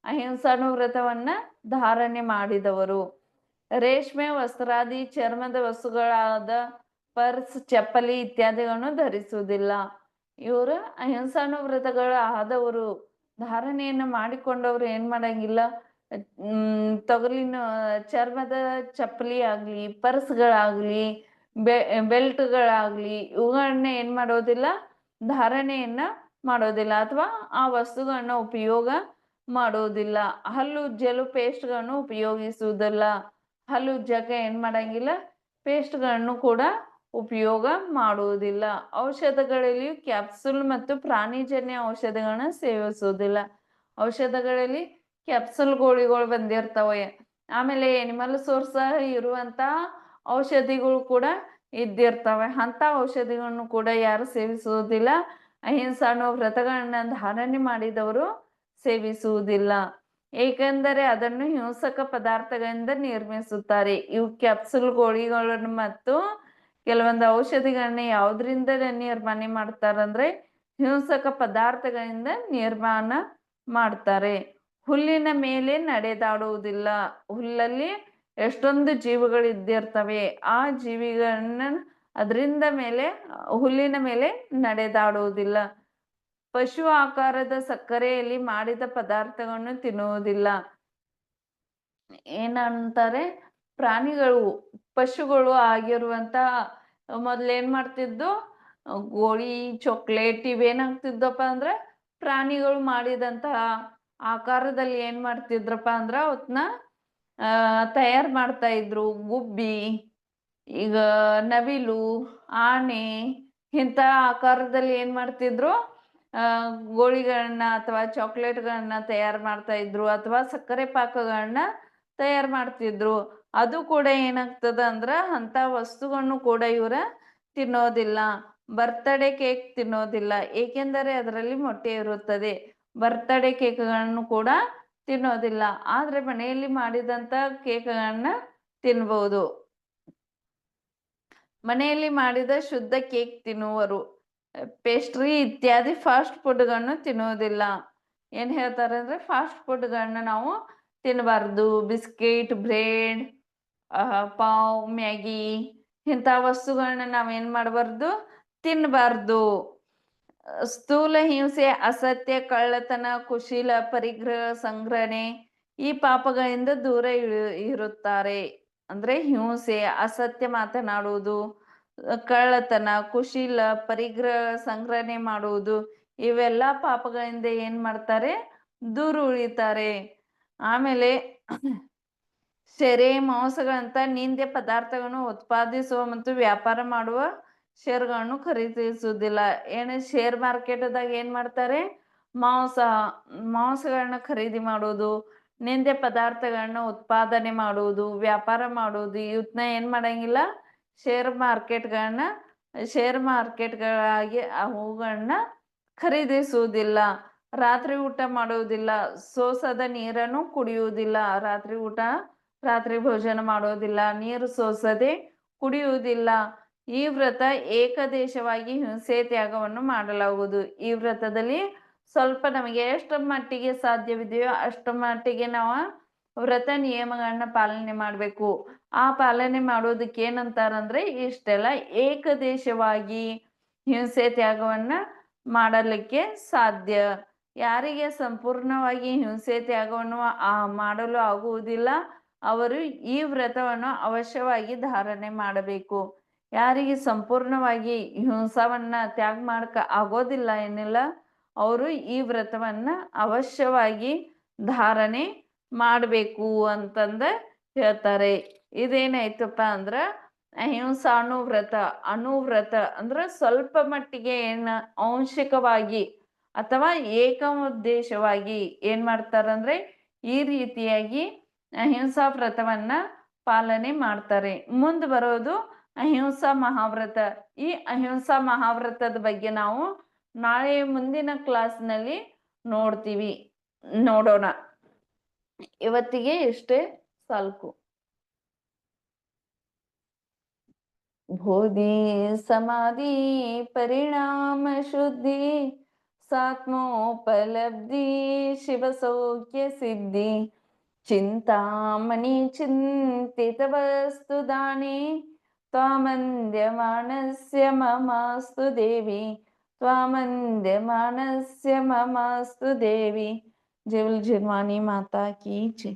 ಅಹಿಂಸಾನು ವ್ರತವನ್ನ ಧಾರಣೆ ಮಾಡಿದವರು. ರೇಷ್ಮೆ ವಸ್ತ್ರಾದಿ ಚರ್ಮದ ವಸ್ತುಗಳಾದ ಪರ್ಸ್, ಚಪ್ಪಲಿ ಇತ್ಯಾದಿಗಳನ್ನು ಧರಿಸುವುದಿಲ್ಲ. ಇವರು ಅಹಿಂಸಾನು ವ್ರತಗಳ ಆದವರು, ಧಾರಣೆಯನ್ನು ಮಾಡಿಕೊಂಡವ್ರು ಏನ್ ಮಾಡಂಗಿಲ್ಲ, ತೊಗಲಿನ ಚರ್ಮದ ಚಪ್ಪಲಿ ಆಗ್ಲಿ, ಪರ್ಸ್ಗಳಾಗ್ಲಿ, ಬೆಲ್ಟ್ಗಳಾಗ್ಲಿ ಇವುಗಳನ್ನ ಏನ್ ಮಾಡೋದಿಲ್ಲ, ಧಾರಣೆಯನ್ನ ಮಾಡೋದಿಲ್ಲ ಅಥವಾ ಆ ವಸ್ತುಗಳನ್ನ ಉಪಯೋಗ ಮಾಡೋದಿಲ್ಲ. ಹಲ್ಲು ಉಜ್ಜಲು ಪೇಸ್ಟ್ಗಳನ್ನು ಉಪಯೋಗಿಸುವುದಿಲ್ಲ. ಹಲ್ಲು ಉಜ್ಜಕ್ಕೆ ಏನ್ ಮಾಡಂಗಿಲ್ಲ, ಪೇಸ್ಟ್ಗಳನ್ನು ಕೂಡ ಉಪಯೋಗ ಮಾಡುವುದಿಲ್ಲ. ಔಷಧಗಳಲ್ಲಿಯೂ ಕ್ಯಾಪ್ಸುಲ್ ಮತ್ತು ಪ್ರಾಣಿಜನ್ಯ ಔಷಧಿಗಳನ್ನ ಸೇವಿಸುವುದಿಲ್ಲ. ಔಷಧಗಳಲ್ಲಿ ಕ್ಯಾಪ್ಸುಲ್ ಗೋಳಿಗಳು ಬಂದಿರ್ತವೆ. ಆಮೇಲೆ ಎನಿಮಲ್ ಸೋರ್ಸ್ ಇರುವಂತ ಔಷಧಿಗಳು ಕೂಡ ಇದ್ದಿರ್ತವೆ. ಅಂತ ಔಷಧಿಗಳನ್ನು ಕೂಡ ಯಾರು ಸೇವಿಸುವುದಿಲ್ಲ. ಅಹಿಂಸಾ ಅನ್ನೋ ವ್ರತಗಳನ್ನ ಧಾರಣೆ ಮಾಡಿದವರು ಸೇವಿಸುವುದಿಲ್ಲ. ಏಕೆಂದರೆ ಅದನ್ನು ಹಿಂಸಕ ಪದಾರ್ಥಗಳಿಂದ ನಿರ್ಮಿಸುತ್ತಾರೆ. ಇವು ಕ್ಯಾಪ್ಸುಲ್ ಗೋಳಿಗಳನ್ನು ಮತ್ತು ಕೆಲವೊಂದು ಔಷಧಿಗಳನ್ನ ಯಾವುದರಿಂದ ನಿರ್ಮಾಣ ಮಾಡ್ತಾರಂದ್ರೆ ಹಿಂಸಕ ಪದಾರ್ಥಗಳಿಂದ ನಿರ್ಮಾಣ ಮಾಡ್ತಾರೆ. ಹುಲ್ಲಿನ ಮೇಲೆ ನಡೆದಾಡುವುದಿಲ್ಲ. ಹುಲ್ಲಲ್ಲಿ ಎಷ್ಟೊಂದು ಜೀವಿಗಳು ಇದ್ದಿರ್ತವೆ. ಆ ಜೀವಿಗಳನ್ನ ಹುಲ್ಲಿನ ಮೇಲೆ ನಡೆದಾಡುವುದಿಲ್ಲ. ಪಶು ಆಕಾರದ ಸಕ್ಕರೆಯಲ್ಲಿ ಮಾಡಿದ ಪದಾರ್ಥಗಳನ್ನು ತಿನ್ನುವುದಿಲ್ಲ. ಏನಂತಾರೆ, ಪ್ರಾಣಿಗಳು ಪಶುಗಳು ಆಗಿರುವಂತ ಮೊದ್ಲೇನ್ ಮಾಡ್ತಿದ್ದು, ಗೋಳಿ ಚಾಕ್ಲೇಟ್ ಇವೇನಾಗ್ತಿದ್ದಪ್ಪ ಅಂದ್ರೆ ಪ್ರಾಣಿಗಳು ಮಾಡಿದಂತಹ ಆಕಾರದಲ್ಲಿ ಏನ್ ಮಾಡ್ತಿದ್ರಪ್ಪ ಅಂದ್ರ ಅವತ್ನ ತಯಾರು ಮಾಡ್ತಾ ಇದ್ರು. ಗುಬ್ಬಿ, ಈಗ ನವಿಲು, ಆನೆ ಇಂಥ ಆಕಾರದಲ್ಲಿ ಏನ್ ಮಾಡ್ತಿದ್ರು, ಗೋಳಿಗಳನ್ನ ಅಥವಾ ಚಾಕ್ಲೇಟ್ಗಳನ್ನ ತಯಾರು ಮಾಡ್ತಾ ಇದ್ರು, ಅಥವಾ ಸಕ್ಕರೆ ಪಾಕಗಳನ್ನ ತಯಾರು ಮಾಡ್ತಿದ್ರು. ಅದು ಕೂಡ ಏನಾಗ್ತದ ಅಂದ್ರ ಅಂತ ವಸ್ತುಗಳನ್ನು ಕೂಡ ಇವರ ತಿನ್ನೋದಿಲ್ಲ. ಬರ್ತ್ಡೇ ಕೇಕ್ ತಿನ್ನೋದಿಲ್ಲ, ಏಕೆಂದರೆ ಅದರಲ್ಲಿ ಮೊಟ್ಟೆ ಇರುತ್ತದೆ. ಬರ್ತ್ಡೇ ಕೇಕ್ಗಳನ್ನು ಕೂಡ ತಿನ್ನೋದಿಲ್ಲ. ಆದ್ರೆ ಮನೆಯಲ್ಲಿ ಮಾಡಿದಂತ ಕೇಕ್ಗಳನ್ನ ತಿನ್ಬಹುದು. ಮನೆಯಲ್ಲಿ ಮಾಡಿದ ಶುದ್ಧ ಕೇಕ್ ತಿನ್ನುವರು. ಪೇಸ್ಟ್ರಿ ಇತ್ಯಾದಿ ಫಾಸ್ಟ್ ಫುಡ್ಗಳನ್ನು ತಿನ್ನುವುದಿಲ್ಲ. ಏನ್ ಹೇಳ್ತಾರೆ ಅಂದ್ರೆ ಫಾಸ್ಟ್ ಫುಡ್ಗಳನ್ನ ನಾವು ತಿನ್ನಬಾರ್ದು. ಬಿಸ್ಕಿಟ್, ಬ್ರೆಡ್, ಪಾವ್, ಮ್ಯಾಗಿ ಇಂಥ ವಸ್ತುಗಳನ್ನ ನಾವೇನ್ ಮಾಡಬಾರ್ದು, ತಿನ್ನಬಾರ್ದು. ಸ್ಥೂಲ ಹಿಂಸೆ, ಅಸತ್ಯ, ಕಳ್ಳತನ, ಕುಶೀಲ, ಪರಿಗ್ರಹ, ಸಂಗ್ರಹಣೆ ಈ ಪಾಪಗಳಿಂದ ದೂರ ಇರುತ್ತಾರೆ. ಅಂದ್ರೆ ಹಿಂಸೆ, ಅಸತ್ಯ ಮಾತನಾಡುವುದು, ಕಳ್ಳತನ, ಕುಶೀಲ, ಪರಿಗ್ರಹ, ಸಂಗ್ರಹಣೆ ಮಾಡುವುದು ಇವೆಲ್ಲ ಪಾಪಗಳಿಂದ ಏನ್ ಮಾಡ್ತಾರೆ, ದೂರ ಉಳಿತಾರೆ. ಆಮೇಲೆ ಸೆರೆ, ಮಾಂಸಗಳಂತ ನಿಂದೆ ಪದಾರ್ಥಗಳನ್ನು ಉತ್ಪಾದಿಸುವ ಮತ್ತು ವ್ಯಾಪಾರ ಮಾಡುವ ಷೇರುಗಳನ್ನು ಖರೀದಿಸುವುದಿಲ್ಲ. ಶೇರ್ ಮಾರ್ಕೆಟ್ದಾಗ ಏನ್ ಮಾಡ್ತಾರೆ, ಮಾಂಸಗಳನ್ನ ಖರೀದಿ ಮಾಡುವುದು, ನಿಂದೆ ಪದಾರ್ಥಗಳನ್ನ ಉತ್ಪಾದನೆ ಮಾಡುವುದು, ವ್ಯಾಪಾರ ಮಾಡುವುದು ಇವನ್ನ ಏನ್ ಮಾಡಂಗಿಲ್ಲ, ಶೇರ್ ಮಾರ್ಕೆಟ್ಗಳಾಗಿ ಅವುಗಳನ್ನ ಖರೀದಿಸುವುದಿಲ್ಲ. ರಾತ್ರಿ ಊಟ ಮಾಡುವುದಿಲ್ಲ, ಸೋಸದ ನೀರನ್ನು ಕುಡಿಯುವುದಿಲ್ಲ. ರಾತ್ರಿ ಭೋಜನ ಮಾಡೋದಿಲ್ಲ, ನೀರು ಸೋಸದೆ ಕುಡಿಯುವುದಿಲ್ಲ. ಈ ವ್ರತ ಏಕದೇಶವಾಗಿ ಹಿಂಸೆ ತ್ಯಾಗವನ್ನು ಮಾಡಲಾಗುವುದು. ಈ ವ್ರತದಲ್ಲಿ ಸ್ವಲ್ಪ ನಮಗೆ ಎಷ್ಟು ಮಟ್ಟಿಗೆ ಸಾಧ್ಯವಿದೆಯೋ ಅಷ್ಟು ಮಟ್ಟಿಗೆ ನಾವು ವ್ರತ ನಿಯಮಗಳನ್ನ ಪಾಲನೆ ಮಾಡಬೇಕು. ಆ ಪಾಲನೆ ಮಾಡೋದಕ್ಕೆ ಏನಂತಾರಂದ್ರೆ ಇಷ್ಟೆಲ್ಲ ಏಕದೇಶವಾಗಿ ಹಿಂಸೆ ತ್ಯಾಗವನ್ನ ಮಾಡಲಿಕ್ಕೆ ಸಾಧ್ಯ. ಯಾರಿಗೆ ಸಂಪೂರ್ಣವಾಗಿ ಹಿಂಸೆ ತ್ಯಾಗವನ್ನು ಮಾಡಲು ಆಗುವುದಿಲ್ಲ ಅವರು ಈ ವ್ರತವನ್ನು ಅವಶ್ಯವಾಗಿ ಧಾರಣೆ ಮಾಡಬೇಕು. ಯಾರಿಗೆ ಸಂಪೂರ್ಣವಾಗಿ ಹಿಂಸವನ್ನ ತ್ಯಾಗ ಮಾಡಕ ಆಗೋದಿಲ್ಲ ಏನಿಲ್ಲ, ಅವರು ಈ ವ್ರತವನ್ನ ಅವಶ್ಯವಾಗಿ ಧಾರಣೆ ಮಾಡಬೇಕು ಅಂತಂದ ಹೇಳ್ತಾರೆ. ಇದೇನಾಯ್ತಪ್ಪ ಅಂದ್ರ ಅಹಿಂಸಾ ಅನುವ್ರತ ಅಂದ್ರ ಸ್ವಲ್ಪ ಮಟ್ಟಿಗೆ ಆಂಶಿಕವಾಗಿ ಅಥವಾ ಏಕೋದ್ದೇಶವಾಗಿ ಏನ್ ಮಾಡ್ತಾರಂದ್ರೆ ಈ ರೀತಿಯಾಗಿ ಅಹಿಂಸಾ ವ್ರತವನ್ನ ಪಾಲನೆ ಮಾಡ್ತಾರೆ. ಮುಂದೆ ಬರೋದು ಅಹಿಂಸಾ ಮಹಾವ್ರತ. ಈ ಅಹಿಂಸಾ ಮಹಾವ್ರತದ ಬಗ್ಗೆ ನಾವು ನಾಳೆ ಮುಂದಿನ ಕ್ಲಾಸ್ನಲ್ಲಿ ನೋಡೋಣ. ಇವತ್ತಿಗೆ ಇಷ್ಟೇ ಸಾಲ್ಕು. ಬೋಧಿ ಸಮಾಧಿ ಪರಿಣಾಮ ಶುದ್ಧಿ ಸಾತ್ಮೋಪಲಬ್ಧಿ ಶಿವಸೌಖ್ಯ ಸಿದ್ಧಿ ಚಿಂತಾಮಣಿ ಚಿಂತಿತ ವಸ್ತು ದಾನಿ ತ್ವಾಮಂದ್ಯಮಾನಸ್ಯ ಮಮಾಸ್ತು ದೇವಿ ತ್ವಾಮಂದ್ಯಮಾನಸ್ಯ ಮಮಾಸ್ತು ದೇವಿ. ಜೈ ಜಿರ್ವಾನಿ ಮಾತಾ ಕಿ ಜೈ.